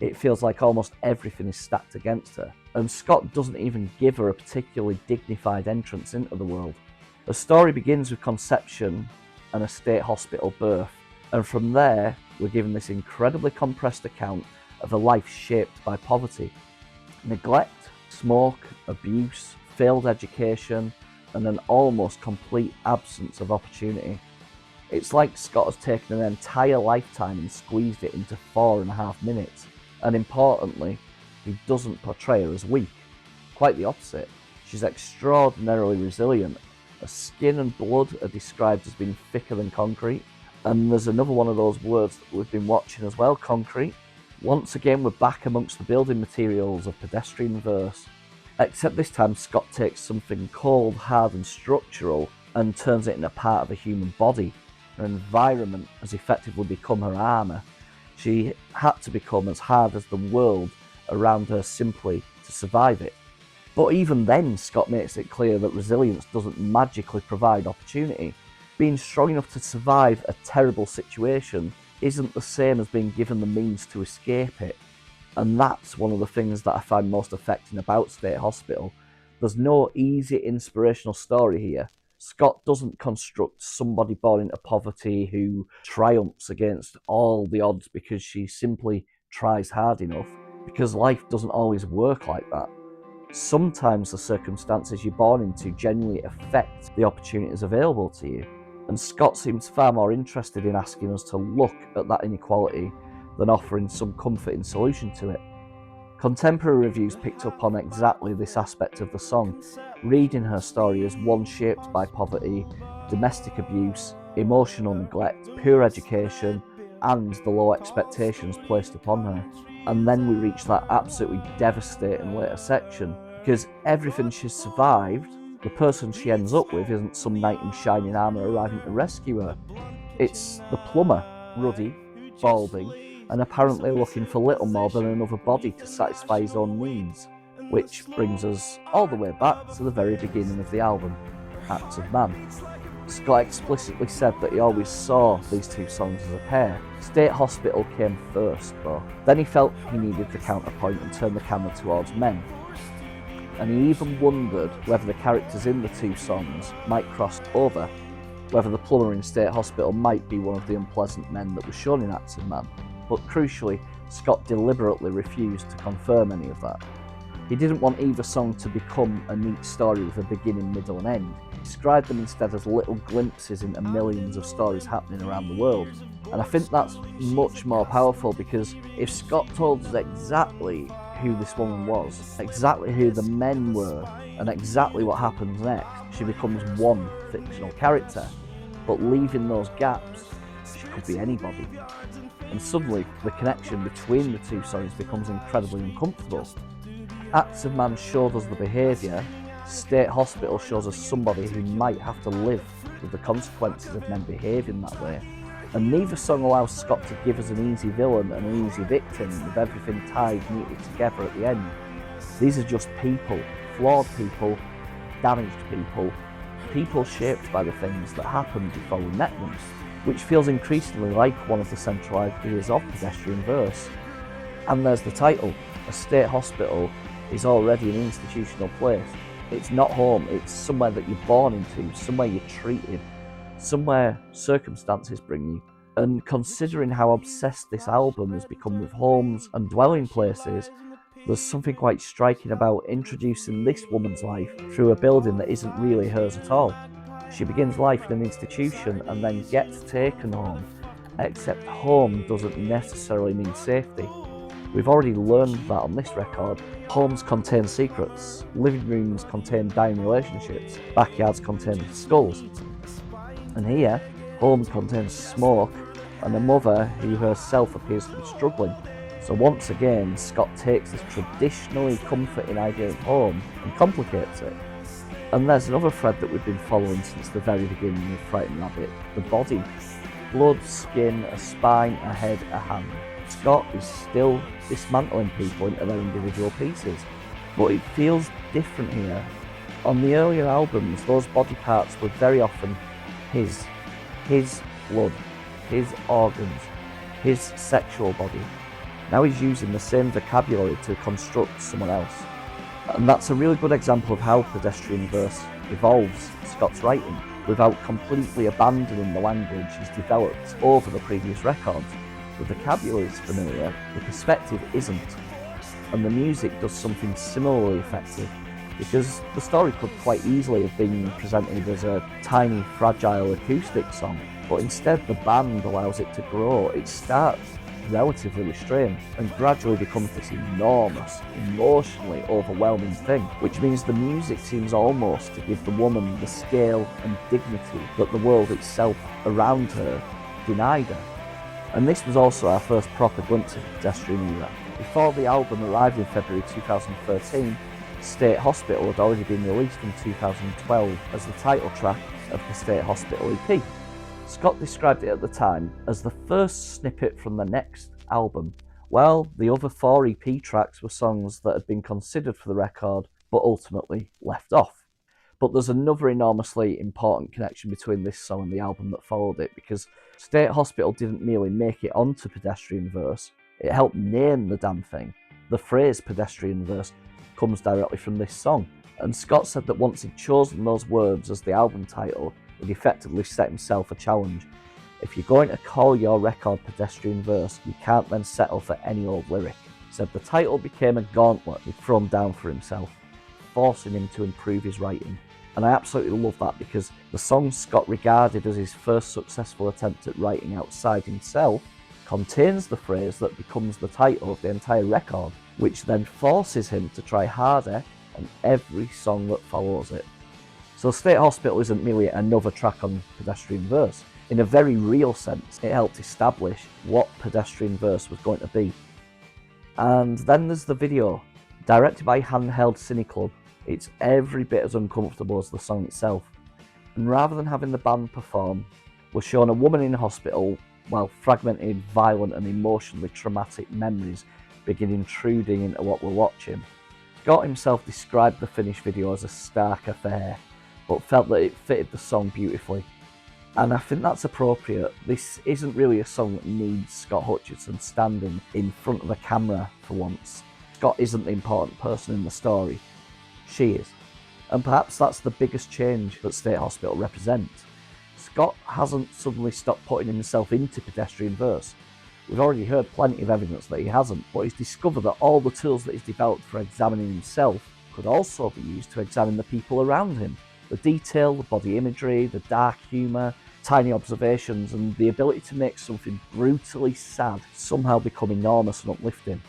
it feels like almost everything is stacked against her. And Scott doesn't even give her a particularly dignified entrance into the world. The story begins with conception and a state hospital birth, and from there we're given this incredibly compressed account of a life shaped by poverty, neglect, smoke, abuse, failed education, and an almost complete absence of opportunity. It's like Scott has taken an entire lifetime and squeezed it into 4.5 minutes, and importantly, he doesn't portray her as weak. Quite the opposite. She's extraordinarily resilient. Her skin and blood are described as being thicker than concrete. And there's another one of those words that we've been watching as well, concrete. Once again, we're back amongst the building materials of Pedestrian Verse. Except this time, Scott takes something cold, hard and structural and turns it into part of a human body. Her environment has effectively become her armour. She had to become as hard as the world around her simply to survive it. But even then, Scott makes it clear that resilience doesn't magically provide opportunity. Being strong enough to survive a terrible situation isn't the same as being given the means to escape it. And that's one of the things that I find most affecting about State Hospital. There's no easy inspirational story here. Scott doesn't construct somebody born into poverty who triumphs against all the odds because she simply tries hard enough, because life doesn't always work like that. Sometimes the circumstances you're born into genuinely affect the opportunities available to you. And Scott seems far more interested in asking us to look at that inequality than offering some comforting solution to it. Contemporary reviews picked up on exactly this aspect of the song, reading her story as one shaped by poverty, domestic abuse, emotional neglect, poor education, and the low expectations placed upon her. And then we reach that absolutely devastating later section, because everything she's survived, the person she ends up with isn't some knight in shining armour arriving to rescue her. It's the plumber, ruddy, balding, and apparently looking for little more than another body to satisfy his own needs. Which brings us all the way back to the very beginning of the album, Acts of Man. Scott explicitly said that he always saw these 2 songs as a pair. State Hospital came first though. Then he felt he needed to counterpoint and turn the camera towards men. And he even wondered whether the characters in the 2 songs might cross over, whether the plumber in State Hospital might be one of the unpleasant men that was shown in Acts of Man. But crucially, Scott deliberately refused to confirm any of that. He didn't want either song to become a neat story with a beginning, middle and end. He described them instead as little glimpses into millions of stories happening around the world. And I think that's much more powerful, because if Scott told us exactly who this woman was, exactly who the men were, and exactly what happens next, she becomes one fictional character. But leaving those gaps, she could be anybody. And suddenly, the connection between the 2 songs becomes incredibly uncomfortable. Acts of Man showed us the behaviour, State Hospital shows us somebody who might have to live with the consequences of men behaving that way. And neither song allows Scott to give us an easy villain and an easy victim with everything tied neatly together at the end. These are just people, flawed people, damaged people, people shaped by the things that happened before we met them, which feels increasingly like one of the central ideas of Pedestrian Verse. And there's the title. A state hospital is already an institutional place. It's not home, it's somewhere that you're born into, somewhere you're treated, somewhere circumstances bring you. And considering how obsessed this album has become with homes and dwelling places, there's something quite striking about introducing this woman's life through a building that isn't really hers at all. She begins life in an institution and then gets taken home, except home doesn't necessarily mean safety. We've already learned that on this record. Homes contain secrets, living rooms contain dying relationships, backyards contain skulls. And here, home contains smoke and a mother who herself appears to be struggling. So once again, Scott takes this traditionally comforting idea of home and complicates it. And there's another thread that we've been following since the very beginning of Frightened Rabbit: the body. Blood, skin, a spine, a head, a hand. Scott is still dismantling people into their individual pieces, but it feels different here. On the earlier albums, those body parts were very often his blood, his organs, his sexual body. Now he's using the same vocabulary to construct someone else. And that's a really good example of how Pedestrian Verse evolves Scott's writing without completely abandoning the language he's developed over the previous records. The vocabulary is familiar, the perspective isn't, and the music does something similarly effective, because the story could quite easily have been presented as a tiny, fragile acoustic song, but instead the band allows it to grow. It starts relatively restrained and gradually becomes this enormous, emotionally overwhelming thing, which means the music seems almost to give the woman the scale and dignity that the world itself around her denied her. And this was also our first proper glimpse of the Pedestrian era. Before the album arrived in February 2013, State Hospital had already been released in 2012 as the title track of the State Hospital EP. Scott described it at the time as the first snippet from the next album, while the other 4 EP tracks were songs that had been considered for the record but ultimately left off. But there's another enormously important connection between this song and the album that followed it, because State Hospital didn't merely make it onto Pedestrian Verse, it helped name the damn thing. The phrase Pedestrian Verse comes directly from this song, and Scott said that once he'd chosen those words as the album title, he'd effectively set himself a challenge. If you're going to call your record Pedestrian Verse, you can't then settle for any old lyric. He said the title became a gauntlet he'd thrown down for himself, forcing him to improve his writing. And I absolutely love that, because the song Scott regarded as his first successful attempt at writing outside himself contains the phrase that becomes the title of the entire record, which then forces him to try harder on every song that follows it. So State Hospital isn't merely another track on Pedestrian Verse. In a very real sense, it helped establish what Pedestrian Verse was going to be. And then there's the video, directed by Handheld Cine Club. It's every bit as uncomfortable as the song itself. And rather than having the band perform, we're shown a woman in hospital while fragmented, violent and emotionally traumatic memories begin intruding into what we're watching. Scott himself described the finished video as a stark affair, but felt that it fitted the song beautifully. And I think that's appropriate. This isn't really a song that needs Scott Hutchison standing in front of a camera for once. Scott isn't the important person in the story. She is. And perhaps that's the biggest change that State Hospital represents. Scott hasn't suddenly stopped putting himself into Pedestrian Verse. We've already heard plenty of evidence that he hasn't, but he's discovered that all the tools that he's developed for examining himself could also be used to examine the people around him. The detail, the body imagery, the dark humour, tiny observations, and the ability to make something brutally sad somehow become enormous and uplifting.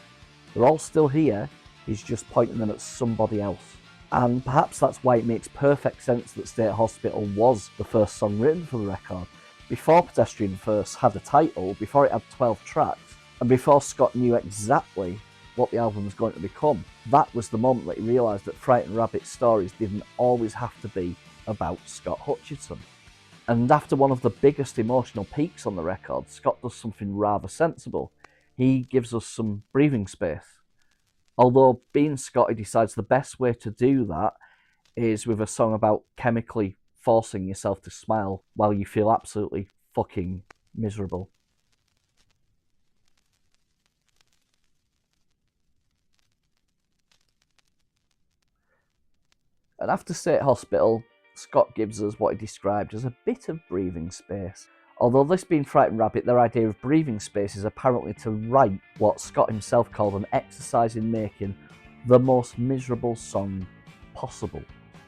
They're all still here, he's just pointing them at somebody else. And perhaps that's why it makes perfect sense that State Hospital was the first song written for the record. Before Pedestrian Verse had a title, before it had 12 tracks, and before Scott knew exactly what the album was going to become, that was the moment that he realised that Frightened Rabbit stories didn't always have to be about Scott Hutchison. And after one of the biggest emotional peaks on the record, Scott does something rather sensible. He gives us some breathing space. Although, being Scott, he decides the best way to do that is with a song about chemically forcing yourself to smile while you feel absolutely fucking miserable. And after State Hospital, Scott gives us what he described as a bit of breathing space. Although this being Frightened Rabbit, their idea of breathing space is apparently to write what Scott himself called an exercise in making the most miserable song possible.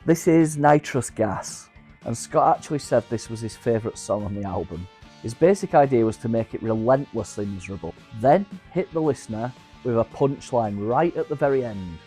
This is Nitrous Gas, and Scott actually said this was his favourite song on the album. His basic idea was to make it relentlessly miserable, then hit the listener with a punchline right at the very end.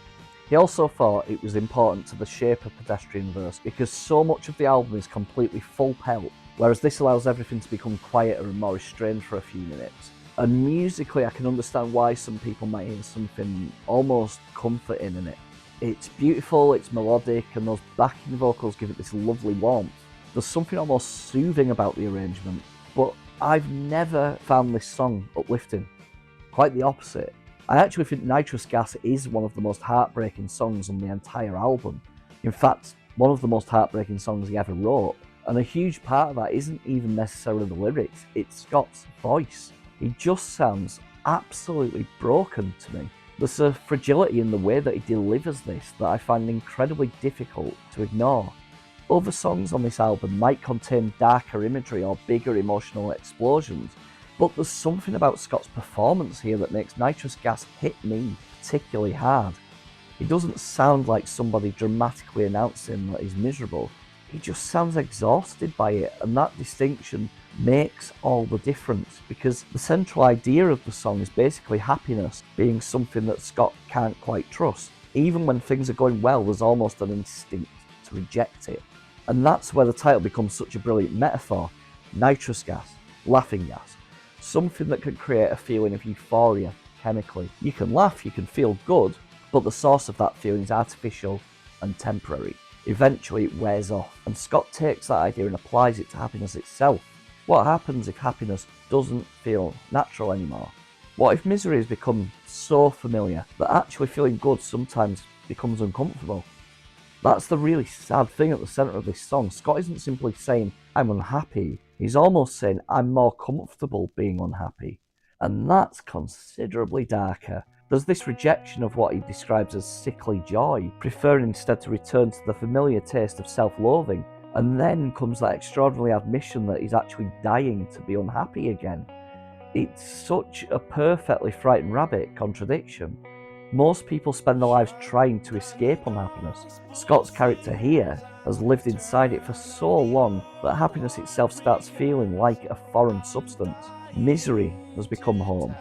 He also thought it was important to the shape of Pedestrian Verse because so much of the album is completely full pelt, whereas this allows everything to become quieter and more restrained for a few minutes. And musically, I can understand why some people might hear something almost comforting in it. It's beautiful, it's melodic, and those backing vocals give it this lovely warmth. There's something almost soothing about the arrangement, but I've never found this song uplifting. Quite the opposite. I actually think Nitrous Gas is one of the most heartbreaking songs on the entire album. In fact, one of the most heartbreaking songs he ever wrote. And a huge part of that isn't even necessarily the lyrics, it's Scott's voice. He just sounds absolutely broken to me. There's a fragility in the way that he delivers this that I find incredibly difficult to ignore. Other songs on this album might contain darker imagery or bigger emotional explosions, but there's something about Scott's performance here that makes Nitrous Gas hit me particularly hard. He doesn't sound like somebody dramatically announcing that he's miserable. He just sounds exhausted by it, and that distinction makes all the difference because the central idea of the song is basically happiness being something that Scott can't quite trust. Even when things are going well, there's almost an instinct to reject it. And that's where the title becomes such a brilliant metaphor. Nitrous gas, laughing gas, something that can create a feeling of euphoria chemically. You can laugh, you can feel good, but the source of that feeling is artificial and temporary. Eventually it wears off, and Scott takes that idea and applies it to happiness itself. What happens if happiness doesn't feel natural anymore? What if misery has become so familiar that actually feeling good sometimes becomes uncomfortable? That's the really sad thing at the centre of this song. Scott isn't simply saying, I'm unhappy. He's almost saying, I'm more comfortable being unhappy. And that's considerably darker. There's this rejection of what he describes as sickly joy, preferring instead to return to the familiar taste of self-loathing. And then comes that extraordinary admission that he's actually dying to be unhappy again. It's such a perfectly Frightened Rabbit contradiction. Most people spend their lives trying to escape unhappiness. Scott's character here has lived inside it for so long that happiness itself starts feeling like a foreign substance. Misery has become home.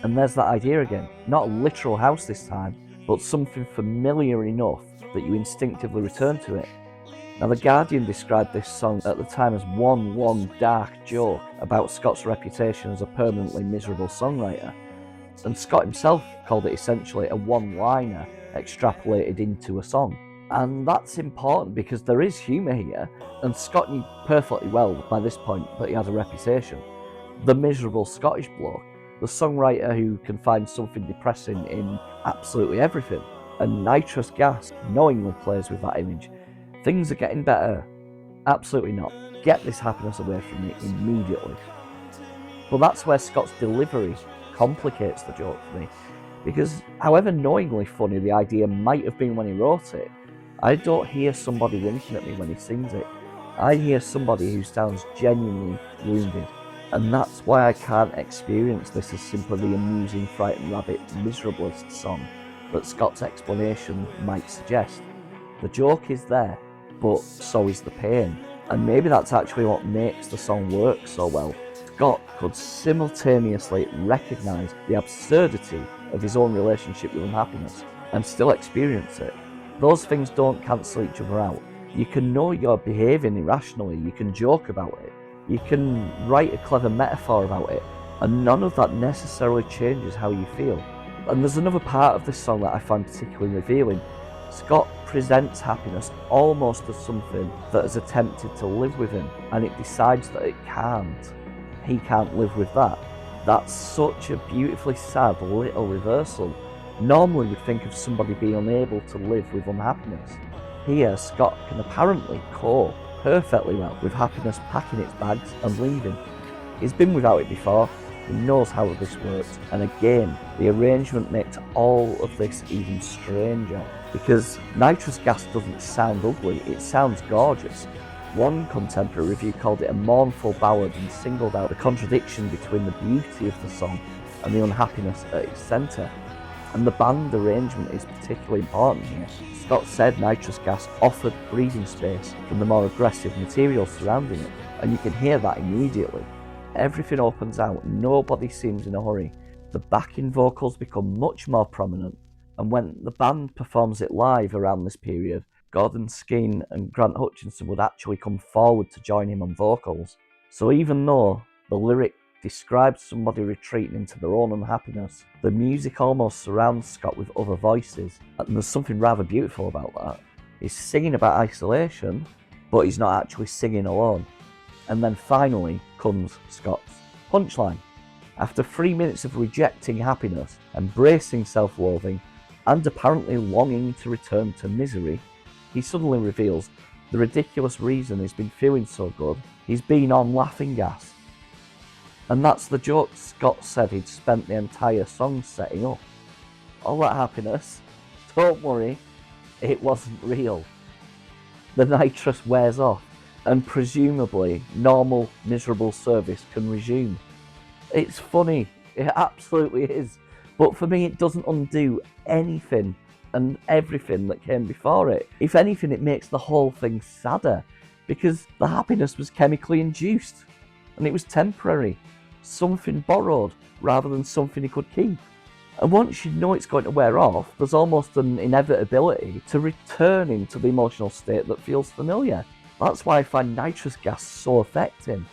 And there's that idea again, not a literal house this time, but something familiar enough that you instinctively return to it. Now, The Guardian described this song at the time as one long dark joke about Scott's reputation as a permanently miserable songwriter. And Scott himself called it essentially a one-liner extrapolated into a song. And that's important because there is humour here, and Scott knew perfectly well by this point that he had a reputation. The miserable Scottish bloke, the songwriter who can find something depressing in absolutely everything. And Nitrous Gas knowingly plays with that image. Things are getting better. Absolutely not. Get this happiness away from me immediately. But that's where Scott's delivery complicates the joke for me, because however knowingly funny the idea might have been when he wrote it, I don't hear somebody winking at me when he sings it. I hear somebody who sounds genuinely wounded, and that's why I can't experience this as simply the amusing Frightened Rabbit miserablest song that Scott's explanation might suggest. The joke is there, but so is the pain, and maybe that's actually what makes the song work so well. Scott could simultaneously recognise the absurdity of his own relationship with unhappiness and still experience it. Those things don't cancel each other out. You can know you're behaving irrationally, you can joke about it, you can write a clever metaphor about it, and none of that necessarily changes how you feel. And there's another part of this song that I find particularly revealing. Scott presents happiness almost as something that has attempted to live with him, and it decides that it can't. He can't live with that. That's such a beautifully sad little reversal. Normally we'd think of somebody being unable to live with unhappiness. Here, Scott can apparently cope perfectly well with happiness packing its bags and leaving. He's been without it before, he knows how this works, and again, the arrangement makes all of this even stranger, because Nitrous Gas doesn't sound ugly, it sounds gorgeous. One contemporary review called it a mournful ballad and singled out the contradiction between the beauty of the song and the unhappiness at its centre. And the band arrangement is particularly important here. Scott said nitrous gas offered breathing space from the more aggressive materials surrounding it, and you can hear that immediately. Everything opens out, nobody seems in a hurry. The backing vocals become much more prominent, and when the band performs it live around this period, Gordon Skeen and Grant Hutchinson would actually come forward to join him on vocals. So even though the lyric describes somebody retreating into their own unhappiness, the music almost surrounds Scott with other voices, and there's something rather beautiful about that. He's singing about isolation, but he's not actually singing alone. And then finally comes Scott's punchline. After 3 minutes of rejecting happiness, embracing self-loathing, and apparently longing to return to misery, he suddenly reveals the ridiculous reason he's been feeling so good. He's been on laughing gas. And that's the joke Scott said he'd spent the entire song setting up. All that happiness, don't worry, it wasn't real. The nitrous wears off, and presumably normal, miserable service can resume. It's funny, it absolutely is, but for me it doesn't undo anything and everything that came before it. If anything, it makes the whole thing sadder, because the happiness was chemically induced, and it was temporary, something borrowed rather than something he could keep. And once you know it's going to wear off, there's almost an inevitability to returning to the emotional state that feels familiar. That's why I find nitrous gas so affecting.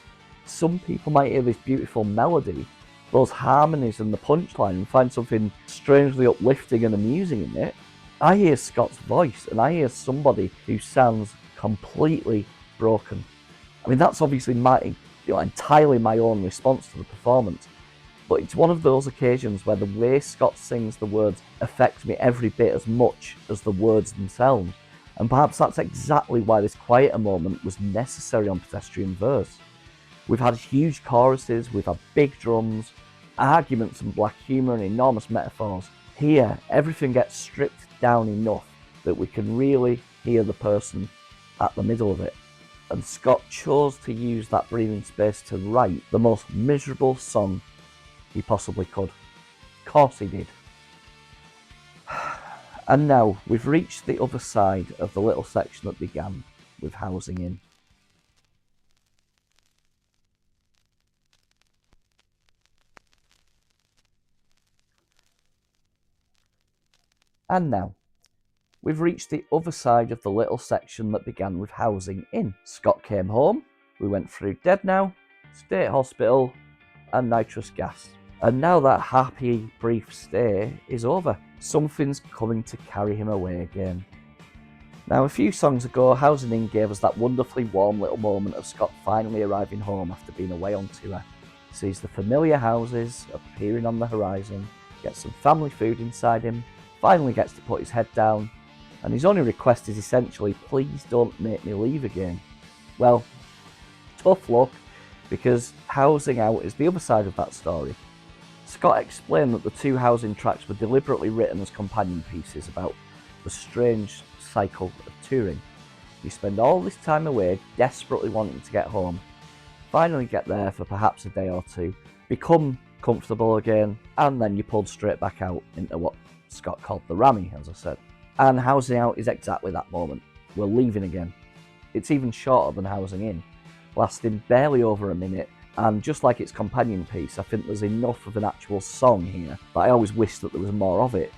Some people might hear this beautiful melody, those harmonies and the punchline, and find something strangely uplifting and amusing in it. I hear Scott's voice, and I hear somebody who sounds completely broken. I mean, that's obviously entirely my own response to the performance, but it's one of those occasions where the way Scott sings the words affects me every bit as much as the words themselves, and perhaps that's exactly why this quieter moment was necessary on Pedestrian Verse. We've had huge choruses, we've had big drums, arguments and black humour and enormous metaphors. Here, everything gets stripped down enough that we can really hear the person at the middle of it. And Scott chose to use that breathing space to write the most miserable song he possibly could. Of course he did. And now we've reached the other side of the little section that began with Housing In. And now, we've reached the other side of the little section that began with Housing In. Scott came home, we went through Dead Now, State Hospital, and nitrous gas. And now that happy, brief stay is over. Something's coming to carry him away again. Now, a few songs ago, Housing In gave us that wonderfully warm little moment of Scott finally arriving home after being away on tour. Sees the familiar houses appearing on the horizon, gets some family food inside him, finally gets to put his head down, and his only request is essentially, please don't make me leave again. Well, tough luck, because Housing Out is the other side of that story. Scott explained that the two Housing tracks were deliberately written as companion pieces about the strange cycle of touring. You spend all this time away, desperately wanting to get home, finally get there for perhaps a day or two, become comfortable again, and then you're pulled straight back out into what Scott called the rammy, as I said. And Housing Out is exactly that moment. We're leaving again. It's even shorter than Housing In, lasting barely over a minute, and just like its companion piece, I think there's enough of an actual song here that I always wish that there was more of it.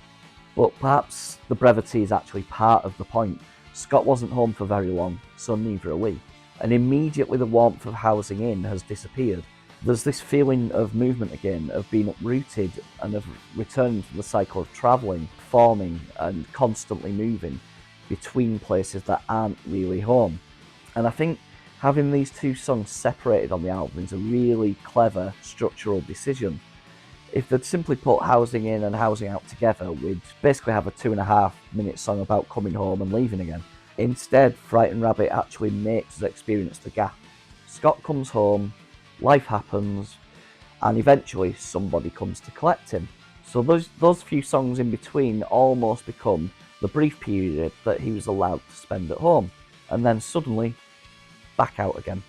But perhaps the brevity is actually part of the point. Scott wasn't home for very long, so neither are we. And immediately the warmth of Housing In has disappeared. There's this feeling of movement again, of being uprooted and of returning to the cycle of travelling, performing and constantly moving between places that aren't really home. And I think having these two songs separated on the album is a really clever structural decision. If they'd simply put Housing In and Housing Out together, we'd basically have a 2.5 minute song about coming home and leaving again. Instead, Frightened Rabbit actually makes us experience the gap. Scott comes home, life happens, and eventually somebody comes to collect him. So those few songs in between almost become the brief period that he was allowed to spend at home, and then suddenly back out again.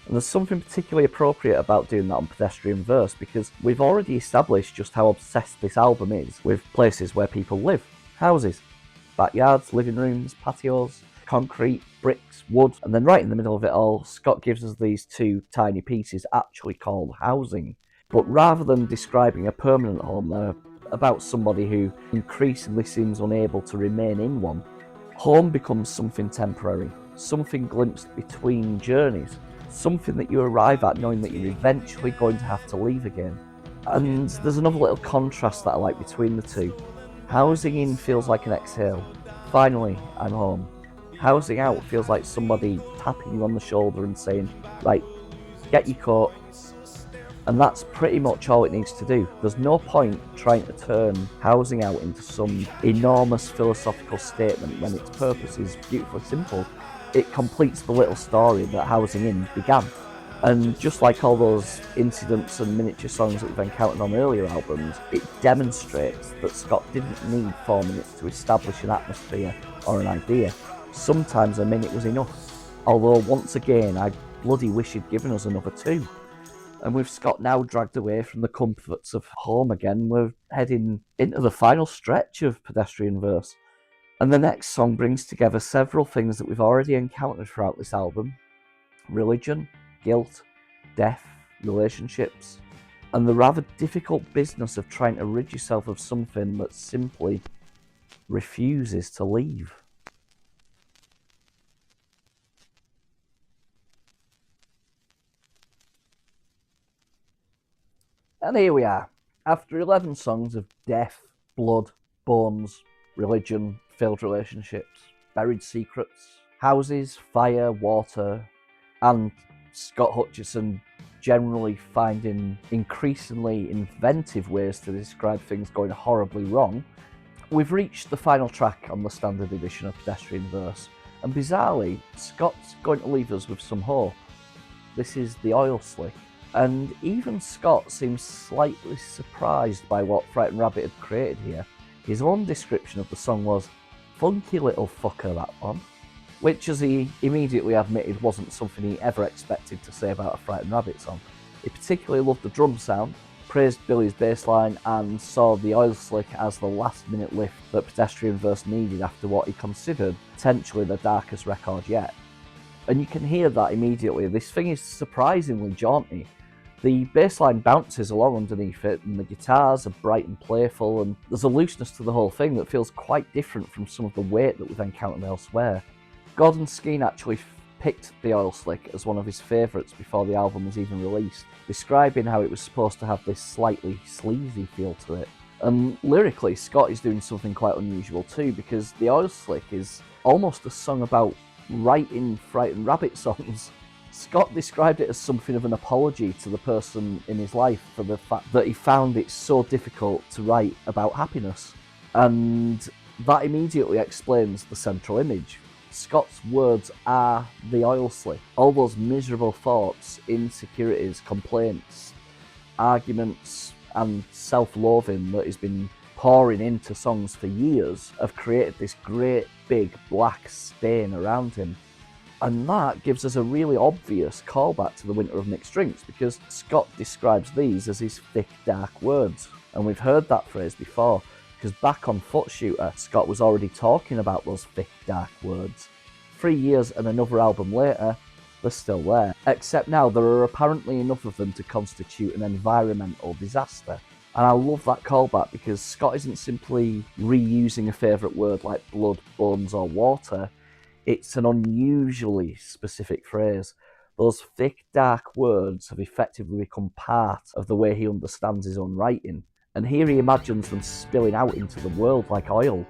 And there's something particularly appropriate about doing that on Pedestrian Verse, because we've already established just how obsessed this album is with places where people live. Houses, backyards, living rooms, patios, concrete, bricks, wood. And then right in the middle of it all, Scott gives us these two tiny pieces actually called housing. But rather than describing a permanent home, they're about somebody who increasingly seems unable to remain in one. Home becomes something temporary, something glimpsed between journeys, something that you arrive at knowing that you're eventually going to have to leave again. And there's another little contrast that I like between the two. Housing in feels like an exhale. Finally, I'm home. Housing out feels like somebody tapping you on the shoulder and saying, right, get your coat. And that's pretty much all it needs to do. There's no point trying to turn housing out into some enormous philosophical statement when its purpose is beautifully simple. It completes the little story that housing in began. And just like all those incidents and miniature songs that we've encountered on earlier albums, it demonstrates that Scott didn't need 4 minutes to establish an atmosphere or an idea. Sometimes a minute was enough. Although once again, I bloody wish he'd given us another 2. And with Scott now dragged away from the comforts of home again, we're heading into the final stretch of Pedestrian Verse. And the next song brings together several things that we've already encountered throughout this album: religion, guilt, death, relationships, and the rather difficult business of trying to rid yourself of something that simply refuses to leave. And here we are, after 11 songs of death, blood, bones, religion, failed relationships, buried secrets, houses, fire, water, and Scott Hutchison generally finding increasingly inventive ways to describe things going horribly wrong, we've reached the final track on the standard edition of Pedestrian Verse, and bizarrely, Scott's going to leave us with some hope. This is the oil slick. And even Scott seems slightly surprised by what Frightened Rabbit had created here. His own description of the song was, "Funky little fucker, that one," which, as he immediately admitted, wasn't something he ever expected to say about a Frightened Rabbit song. He particularly loved the drum sound, praised Billy's bass line, and saw the oil slick as the last-minute lift that Pedestrian Verse needed after what he considered potentially the darkest record yet. And you can hear that immediately. This thing is surprisingly jaunty. The bass line bounces along underneath it, and the guitars are bright and playful, and there's a looseness to the whole thing that feels quite different from some of the weight that we've encountered elsewhere. Gordon Skeen actually picked the oil slick as one of his favourites before the album was even released, describing how it was supposed to have this slightly sleazy feel to it. And lyrically, Scott is doing something quite unusual too, because the oil slick is almost a song about writing Frightened Rabbit songs. Scott described it as something of an apology to the person in his life for the fact that he found it so difficult to write about happiness. And that immediately explains the central image. Scott's words are the oil slick. All those miserable thoughts, insecurities, complaints, arguments, and self-loathing that he's been pouring into songs for years have created this great big black stain around him. And that gives us a really obvious callback to the Winter of Mixed Drinks, because Scott describes these as his thick, dark words. And we've heard that phrase before, because back on Foot Shooter, Scott was already talking about those thick, dark words. 3 years and another album later, they're still there. Except now there are apparently enough of them to constitute an environmental disaster. And I love that callback, because Scott isn't simply reusing a favourite word like blood, bones or water. It's an unusually specific phrase. Those thick, dark words have effectively become part of the way he understands his own writing. And here he imagines them spilling out into the world like oil,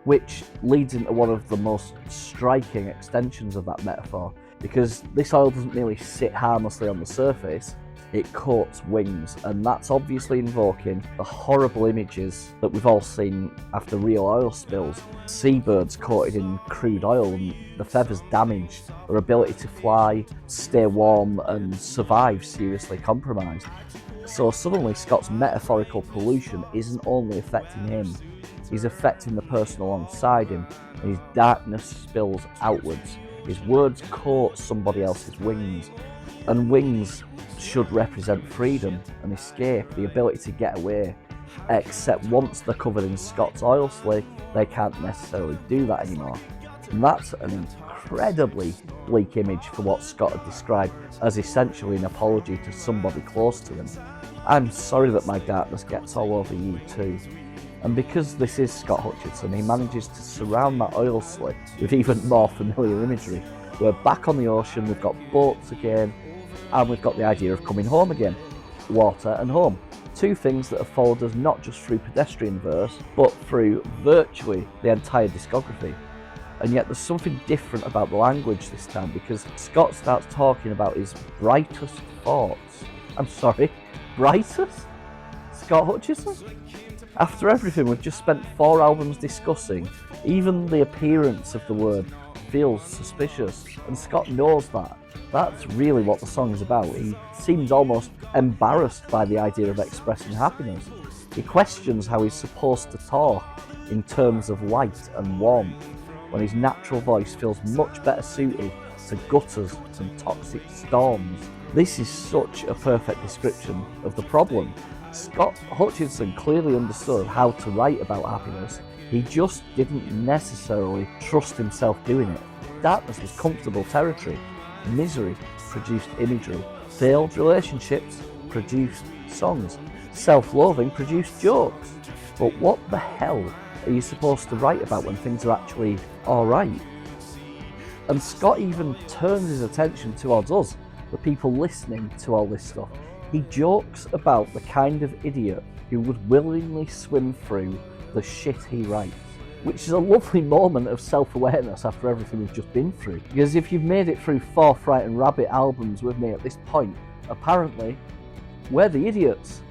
which leads into one of the most striking extensions of that metaphor, because this oil doesn't merely sit harmlessly on the surface, it coats wings, and that's obviously invoking the horrible images that we've all seen after real oil spills. Seabirds coated in crude oil and the feathers damaged, their ability to fly, stay warm and survive seriously compromised. So suddenly Scott's metaphorical pollution isn't only affecting him, he's affecting the person alongside him, and his darkness spills outwards. His words coat somebody else's wings. And wings should represent freedom and escape, the ability to get away. Except once they're covered in Scott's oil slick, they can't necessarily do that anymore. And that's an incredibly bleak image for what Scott had described as essentially an apology to somebody close to him. I'm sorry that my darkness gets all over you too. And because this is Scott Hutchison, he manages to surround that oil slick with even more familiar imagery. We're back on the ocean, we've got boats again, and we've got the idea of coming home again. Water and home. Two things that have followed us not just through Pedestrian Verse, but through virtually the entire discography. And yet there's something different about the language this time, because Scott starts talking about his brightest thoughts. I'm sorry, brightest? Scott Hutchison? After everything we've just spent 4 albums discussing, even the appearance of the word feels suspicious, and Scott knows that. That's really what the song is about. He seems almost embarrassed by the idea of expressing happiness. He questions how he's supposed to talk in terms of light and warmth, when his natural voice feels much better suited to gutters and toxic storms. This is such a perfect description of the problem. Scott Hutchison clearly understood how to write about happiness, he just didn't necessarily trust himself doing it. Darkness was comfortable territory. Misery produced imagery. Failed relationships produced songs. Self-loathing produced jokes. But what the hell are you supposed to write about when things are actually alright? And Scott even turns his attention towards us, the people listening to all this stuff. He jokes about the kind of idiot who would willingly swim through the shit he writes, which is a lovely moment of self-awareness after everything we've just been through. Because if you've made it through 4 Frightened Rabbit albums with me at this point, apparently we're the idiots.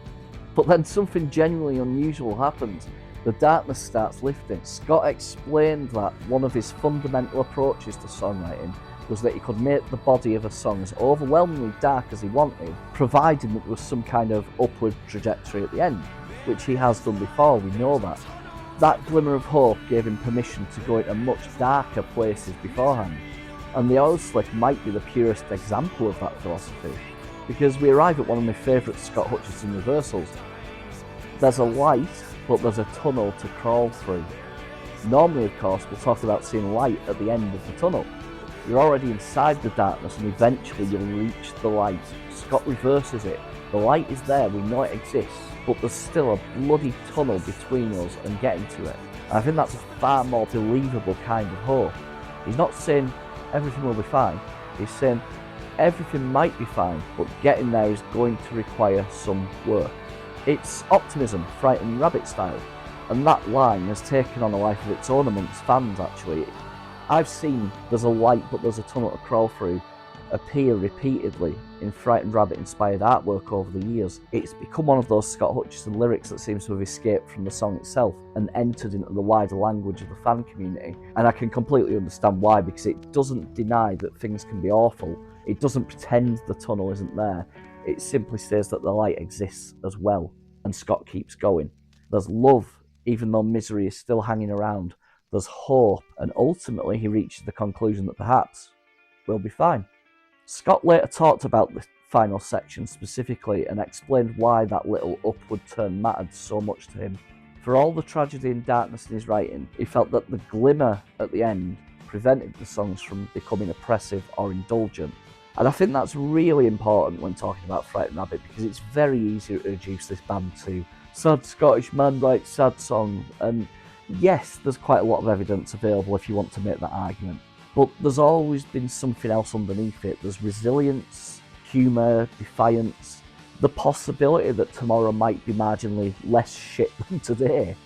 But then something genuinely unusual happens. The darkness starts lifting. Scott explained that one of his fundamental approaches to songwriting was that he could make the body of a song as overwhelmingly dark as he wanted, providing that there was some kind of upward trajectory at the end, which he has done before, we know that. That glimmer of hope gave him permission to go into much darker places beforehand. And the oil slick might be the purest example of that philosophy, because we arrive at one of my favourite Scott Hutchison reversals. There's a light, but there's a tunnel to crawl through. Normally, of course, we'll talk about seeing light at the end of the tunnel. You're already inside the darkness and eventually you'll reach the light. Scott reverses it. The light is there, we know it exists, but there's still a bloody tunnel between us and getting to it. And I think that's a far more believable kind of hope. He's not saying everything will be fine, he's saying everything might be fine, but getting there is going to require some work. It's optimism, Frightened Rabbit style, and that line has taken on a life of its own amongst fans actually. I've seen There's a Light but There's a Tunnel to Crawl Through appear repeatedly in Frightened Rabbit inspired artwork over the years. It's become one of those Scott Hutchison lyrics that seems to have escaped from the song itself and entered into the wider language of the fan community. And I can completely understand why, because it doesn't deny that things can be awful. It doesn't pretend the tunnel isn't there. It simply says that the light exists as well. And Scott keeps going. There's love, even though misery is still hanging around. There's hope, and ultimately he reaches the conclusion that perhaps we'll be fine. Scott later talked about the final section specifically and explained why that little upward turn mattered so much to him. For all the tragedy and darkness in his writing, he felt that the glimmer at the end prevented the songs from becoming oppressive or indulgent. And I think that's really important when talking about Frightened Rabbit, because it's very easy to reduce this band to sad Scottish man writes sad songs, and yes, there's quite a lot of evidence available if you want to make that argument. But there's always been something else underneath it. There's resilience, humour, defiance, the possibility that tomorrow might be marginally less shit than today.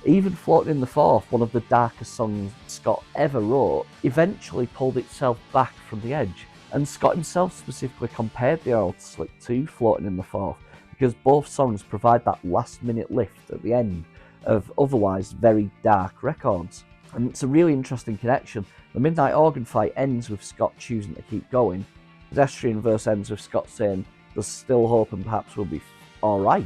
Even Floating in the Forth, one of the darkest songs Scott ever wrote, eventually pulled itself back from the edge. And Scott himself specifically compared the oil slick to Floating in the Forth, because both songs provide that last minute lift at the end of otherwise very dark records. And it's a really interesting connection. The Midnight Organ Fight ends with Scott choosing to keep going. Pedestrian Verse ends with Scott saying there's still hope and perhaps we'll be alright.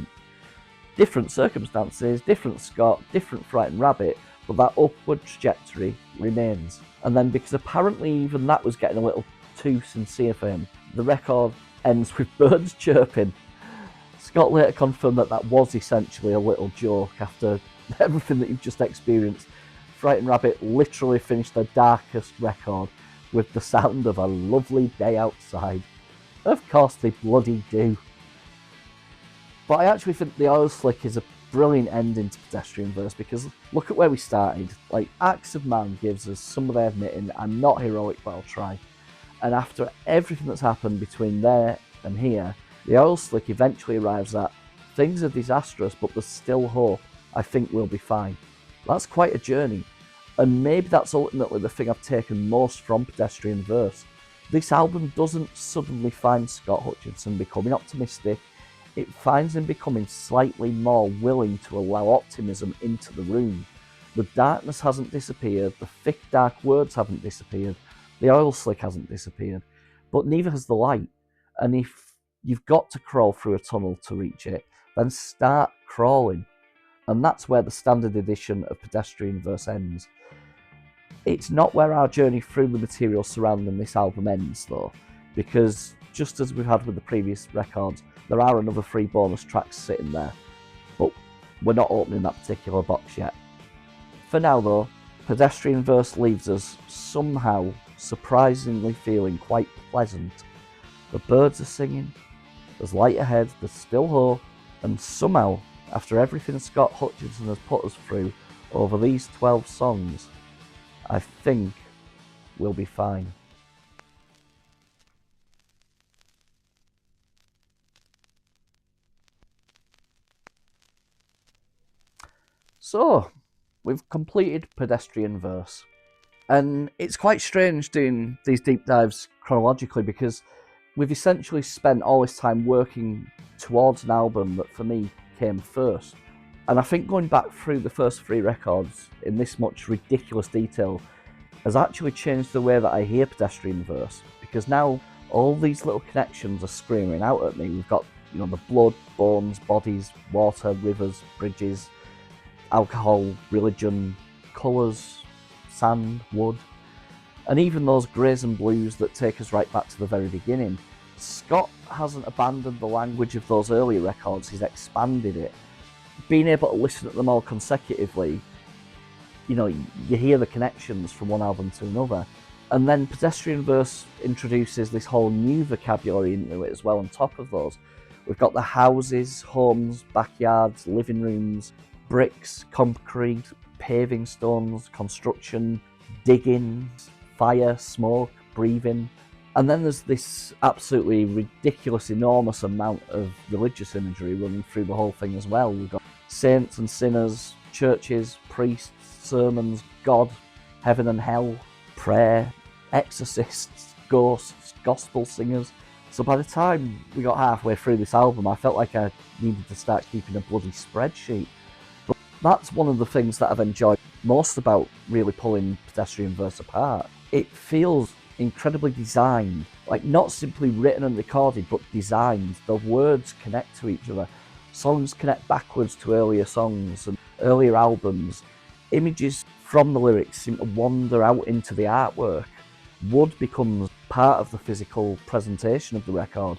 Different circumstances, different Scott, different Frightened Rabbit, but that upward trajectory remains. And then, because apparently even that was getting a little too sincere for him, The record ends with birds chirping. Scott later confirmed that that was essentially a little joke after everything that you've just experienced. Frightened Rabbit literally finished their darkest record with the sound of a lovely day outside. Of course they bloody do. But I actually think the Oil Slick is a brilliant ending to Pedestrian Verse, because look at where we started. Like, Acts of Man gives us somebody admitting, I'm not heroic, but I'll try. And after everything that's happened between there and here, the Oil Slick eventually arrives at, things are disastrous, but there's still hope. I think we'll be fine. That's quite a journey. And maybe that's ultimately the thing I've taken most from Pedestrian Verse. This album doesn't suddenly find Scott Hutchison becoming optimistic. It finds him becoming slightly more willing to allow optimism into the room. The darkness hasn't disappeared, the thick dark words haven't disappeared, the Oil Slick hasn't disappeared, but neither has the light. And if you've got to crawl through a tunnel to reach it, then start crawling. And that's where the standard edition of Pedestrian Verse ends. It's not where our journey through the material surrounding this album ends though, because just as we've had with the previous records, there are another 3 bonus tracks sitting there, but we're not opening that particular box yet. For now though, Pedestrian Verse leaves us somehow surprisingly feeling quite pleasant. The birds are singing, there's light ahead, there's still hope, and somehow, after everything Scott Hutchison has put us through over these 12 songs, I think we'll be fine. So, we've completed Pedestrian Verse. And it's quite strange doing these deep dives chronologically, because we've essentially spent all this time working towards an album that for me came first. And I think going back through the first 3 records in this much ridiculous detail has actually changed the way that I hear Pedestrian Verse, because now all these little connections are screaming out at me. We've got, the blood, bones, bodies, water, rivers, bridges, alcohol, religion, colours, sand, wood, and even those greys and blues that take us right back to the very beginning. Scott hasn't abandoned the language of those earlier records, he's expanded it. Being able to listen to them all consecutively, you hear the connections from one album to another. And then Pedestrian Verse introduces this whole new vocabulary into it as well on top of those. We've got the houses, homes, backyards, living rooms, bricks, concrete, paving stones, construction, digging, fire, smoke, breathing. And then there's this absolutely ridiculous, enormous amount of religious imagery running through the whole thing as well. We've got saints and sinners, churches, priests, sermons, God, heaven and hell, prayer, exorcists, ghosts, gospel singers. So by the time we got halfway through this album, I felt like I needed to start keeping a bloody spreadsheet. But that's one of the things that I've enjoyed most about really pulling Pedestrian Verse apart. It feels incredibly designed, like not simply written and recorded, but designed. The words connect to each other. Songs connect backwards to earlier songs and earlier albums. Images from the lyrics seem to wander out into the artwork. Wood becomes part of the physical presentation of the record.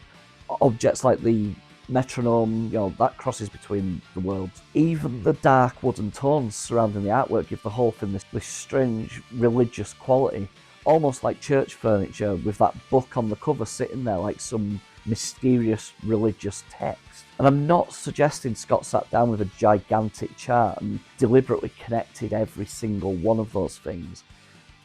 Objects like the metronome, that crosses between the worlds. Even the dark wooden tones surrounding the artwork give the whole thing this strange religious quality. Almost like church furniture, with that book on the cover sitting there like some mysterious religious text. And I'm not suggesting Scott sat down with a gigantic chart and deliberately connected every single one of those things.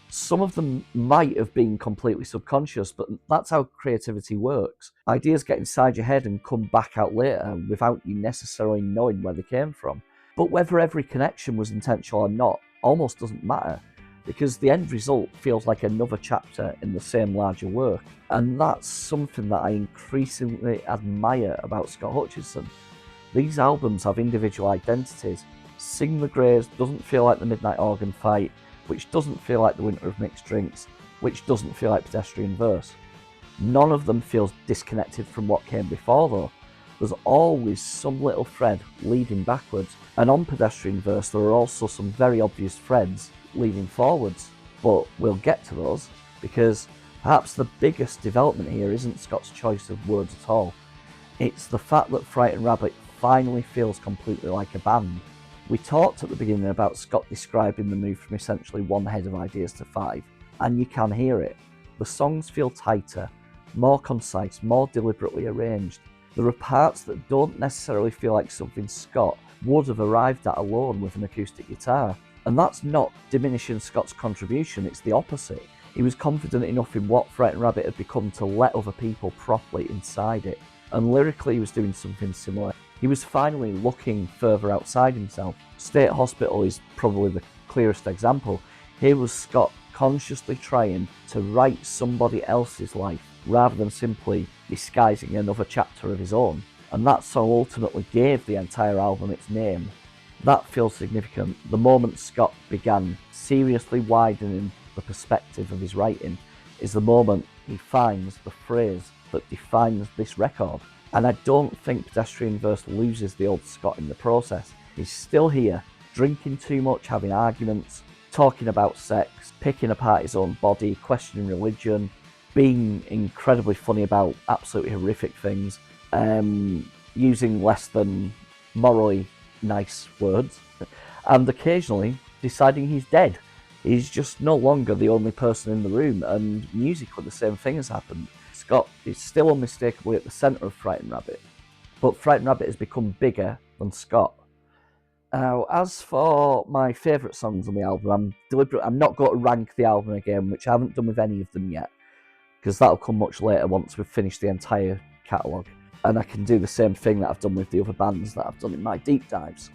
Some of them might have been completely subconscious, but that's how creativity works. Ideas get inside your head and come back out later without you necessarily knowing where they came from. But whether every connection was intentional or not almost doesn't matter, because the end result feels like another chapter in the same larger work. And that's something that I increasingly admire about Scott Hutchison. These albums have individual identities. Sing the Greys doesn't feel like the Midnight Organ Fight, which doesn't feel like the Winter of Mixed Drinks, which doesn't feel like Pedestrian Verse. None of them feels disconnected from what came before though. There's always some little thread leading backwards, and on Pedestrian Verse there are also some very obvious threads leading forwards, but we'll get to those, because Perhaps the biggest development here isn't Scott's choice of words at all. It's the fact that Frightened Rabbit finally feels completely like a band. We talked at the beginning about Scott describing the move from essentially one head of ideas to 5, and you can hear it. The songs feel tighter, more concise, more deliberately arranged. There are parts that don't necessarily feel like something Scott would have arrived at alone with an acoustic guitar. And that's not diminishing Scott's contribution, it's the opposite. He was confident enough in what Frightened Rabbit had become to let other people properly inside it. And lyrically he was doing something similar. He was finally looking further outside himself. State Hospital is probably the clearest example. Here was Scott consciously trying to write somebody else's life rather than simply disguising another chapter of his own. And that song ultimately gave the entire album its name. That feels significant. The moment Scott began seriously widening the perspective of his writing is the moment he finds the phrase that defines this record. And I don't think Pedestrian Verse loses the old Scott in the process. He's still here, drinking too much, having arguments, talking about sex, picking apart his own body, questioning religion, being incredibly funny about absolutely horrific things, using less than morally nice words, and occasionally deciding he's dead. He's just no longer the only person in the room, and musically the same thing has happened. Scott is still unmistakably at the centre of Frightened Rabbit, but Frightened Rabbit has become bigger than Scott. Now, as for my favourite songs on the album, I'm not going to rank the album again, which I haven't done with any of them yet, because that'll come much later once we've finished the entire catalogue. And I can do the same thing that I've done with the other bands that I've done in my deep dives.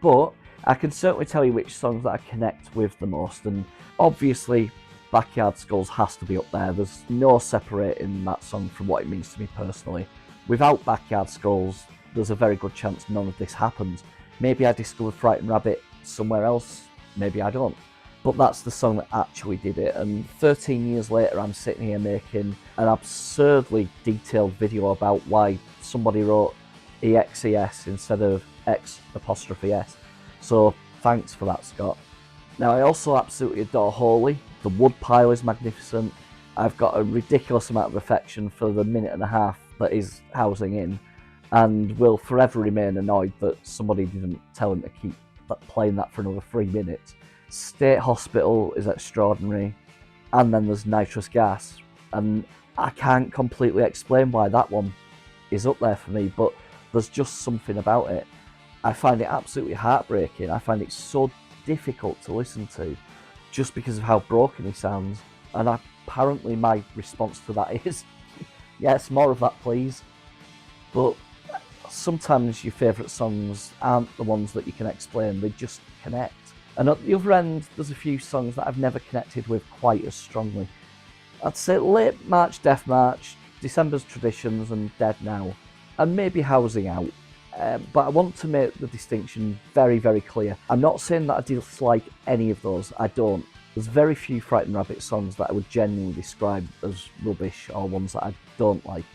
But I can certainly tell you which songs that I connect with the most, and obviously Backyard Skulls has to be up there. There's no separating that song from what it means to me personally. Without Backyard Skulls, there's a very good chance none of this happens. Maybe I discovered Frightened Rabbit somewhere else, maybe I don't. But that's the song that actually did it, and 13 years later I'm sitting here making an absurdly detailed video about why somebody wrote EXES instead of X''S. So thanks for that, Scott. Now, I also absolutely adore Holy. The wood pile is magnificent. I've got a ridiculous amount of affection for the minute and a half that is housing in, and will forever remain annoyed that somebody didn't tell him to keep playing that for another 3 minutes. State Hospital is extraordinary, and then there's Nitrous Gas, and I can't completely explain why that one is up there for me, but there's just something about it. I find it absolutely heartbreaking. I find it so difficult to listen to just because of how broken he sounds, and apparently my response to that is yes, more of that please. But sometimes your favourite songs aren't the ones that you can explain, they just connect. And at the other end, there's a few songs that I've never connected with quite as strongly. I'd say Late March, Death March, December's Traditions and Dead Now, and maybe Housing Out. But I want to make the distinction very, very clear. I'm not saying that I dislike any of those, I don't. There's very few Frightened Rabbit songs that I would genuinely describe as rubbish or ones that I don't like.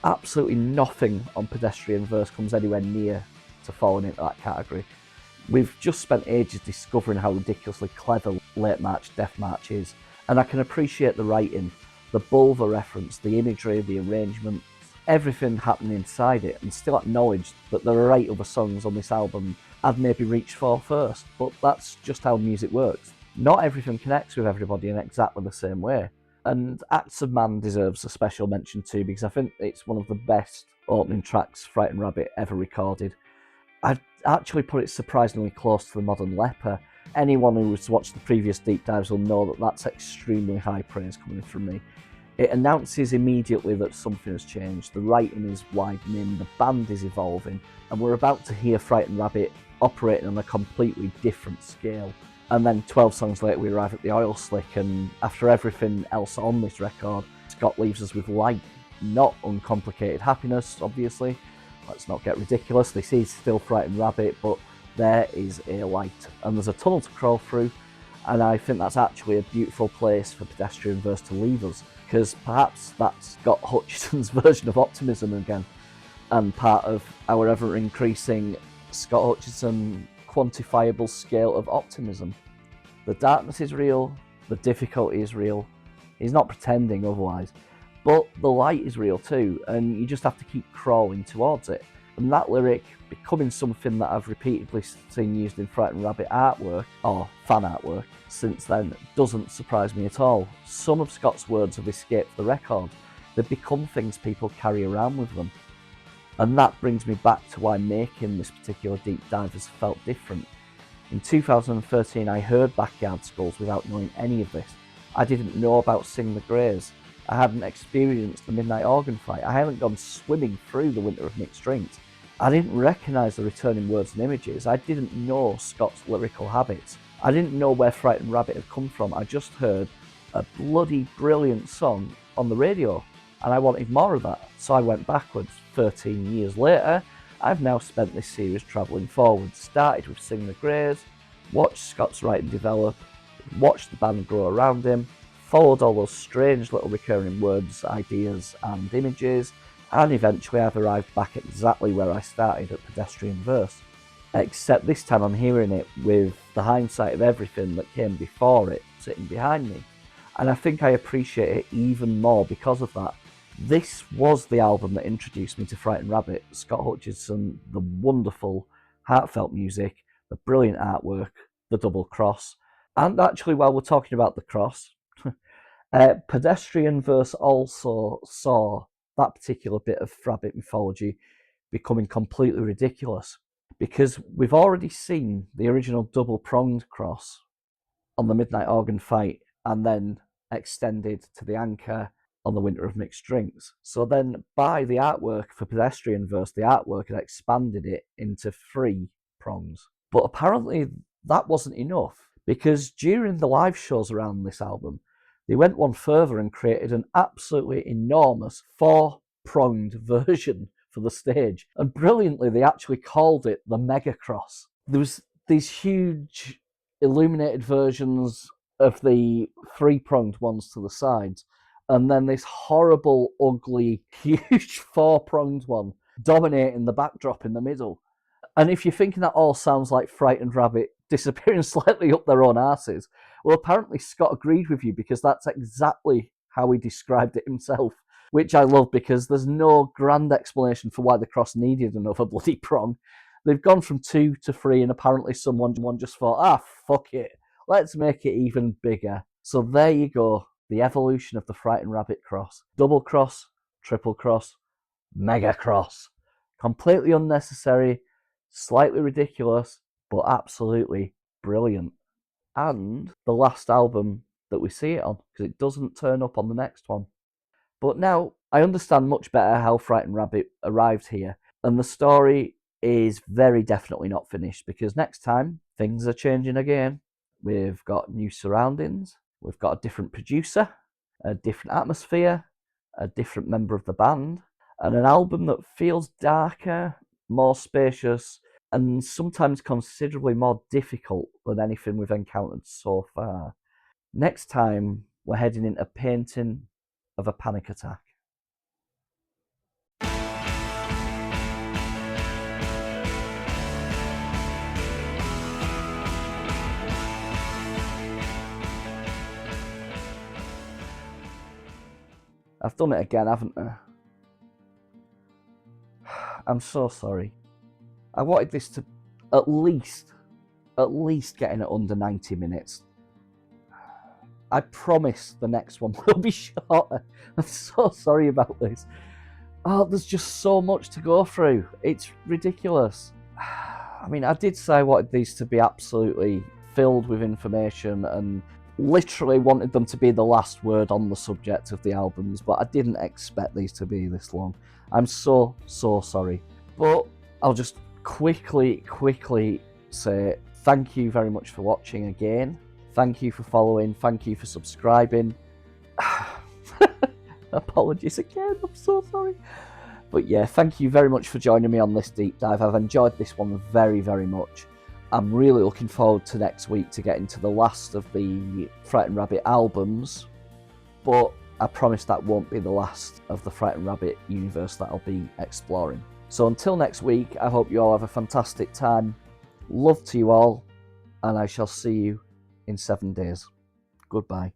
Absolutely nothing on Pedestrian Verse comes anywhere near to falling into that category. We've just spent ages discovering how ridiculously clever Late March, Death March is, and I can appreciate the writing, the Bulver reference, the imagery, the arrangement, everything happening inside it, and still acknowledge that there are 8 other songs on this album I'd maybe reached for first, but that's just how music works. Not everything connects with everybody in exactly the same way, and Acts of Man deserves a special mention too, because I think it's one of the best opening tracks Frightened Rabbit ever recorded. I'd actually put it surprisingly close to The Modern Leper. Anyone who has watched the previous deep dives will know that that's extremely high praise coming from me. It announces immediately that something has changed, the writing is widening, the band is evolving, and we're about to hear Frightened Rabbit operating on a completely different scale. And then 12 songs later we arrive at the Oil Slick, and after everything else on this record, Scott leaves us with light, not uncomplicated happiness, obviously. Let's not get ridiculous, this is still Frightened Rabbit, but there is a light, and there's a tunnel to crawl through, and I think that's actually a beautiful place for Pedestrian Verse to leave us, because perhaps that's Scott Hutchison's version of optimism again, and part of our ever-increasing Scott Hutchison quantifiable scale of optimism. The darkness is real, the difficulty is real, He's not pretending otherwise. But the light is real too, and you just have to keep crawling towards it. And that lyric becoming something that I've repeatedly seen used in Frightened Rabbit artwork, or fan artwork, since then doesn't surprise me at all. Some of Scott's words have escaped the record. They've become things people carry around with them. And that brings me back to why making this particular deep dive has felt different. In 2013 I heard Backyard Skulls without knowing any of this. I didn't know about Sing the Greys. I hadn't experienced the Midnight Organ Fight. I hadn't gone swimming through the Winter of Mixed Drinks. I didn't recognise the returning words and images. I didn't know Scott's lyrical habits. I didn't know where Frightened Rabbit had come from. I just heard a bloody brilliant song on the radio, and I wanted more of that. So I went backwards. 13 years later, I've now spent this series travelling forwards. Started with Sing the Greys, watched Scott's writing develop, watched the band grow around him, followed all those strange little recurring words, ideas and images, and eventually I've arrived back exactly where I started at Pedestrian Verse. Except this time I'm hearing it with the hindsight of everything that came before it sitting behind me. And I think I appreciate it even more because of that. This was the album that introduced me to Frightened Rabbit. Scott Hutchison, the wonderful, heartfelt music, the brilliant artwork, the double cross. And actually, while we're talking about the cross, Pedestrian Verse also saw that particular bit of Frabbit mythology becoming completely ridiculous, because we've already seen the original double-pronged cross on the Midnight Organ Fight and then extended to the anchor on the Winter of Mixed Drinks. So then by the artwork for Pedestrian Verse, the artwork had expanded it into 3 prongs. But apparently that wasn't enough, because during the live shows around this album, they went one further and created an absolutely enormous 4-pronged version for the stage. And brilliantly, they actually called it the Mega Cross. There was these huge illuminated versions of the 3-pronged ones to the sides, and then this horrible, ugly, huge 4-pronged one dominating the backdrop in the middle. And if you're thinking that all sounds like Frightened Rabbit disappearing slightly up their own arses, well, apparently Scott agreed with you, because that's exactly how he described it himself, which I love, because there's no grand explanation for why the cross needed another bloody prong. They've gone from 2 to 3, and apparently someone just thought, fuck it, let's make it even bigger. So there you go, the evolution of the Frightened Rabbit cross. Double cross, triple cross, mega cross. Completely unnecessary, slightly ridiculous, but absolutely brilliant. And the last album that we see it on, because it doesn't turn up on the next one. But now I understand much better how Frightened Rabbit arrived here, and the story is very definitely not finished, because next time things are changing again. We've got new surroundings, we've got a different producer, a different atmosphere, a different member of the band, and an album that feels darker, more spacious, and sometimes considerably more difficult than anything we've encountered so far. Next time, we're heading into Painting of a Panic Attack. I've done it again, haven't I? I'm so sorry. I wanted this to at least get in at under 90 minutes. I promise the next one will be shorter. I'm so sorry about this. Oh, there's just so much to go through. It's ridiculous. I mean, I did say I wanted these to be absolutely filled with information and literally wanted them to be the last word on the subject of the albums, but I didn't expect these to be this long. I'm so sorry. But I'll just quickly say thank you very much for watching again. Thank you for following. Thank you for subscribing. Apologies again, I'm so sorry. But yeah, thank you very much for joining me on this deep dive. I've enjoyed this one very much. I'm really looking forward to next week to get into the last of the Frightened Rabbit albums, but I promise that won't be the last of the Frightened Rabbit universe that I'll be exploring. So until next week, I hope you all have a fantastic time. Love to you all, and I shall see you in 7 days. Goodbye.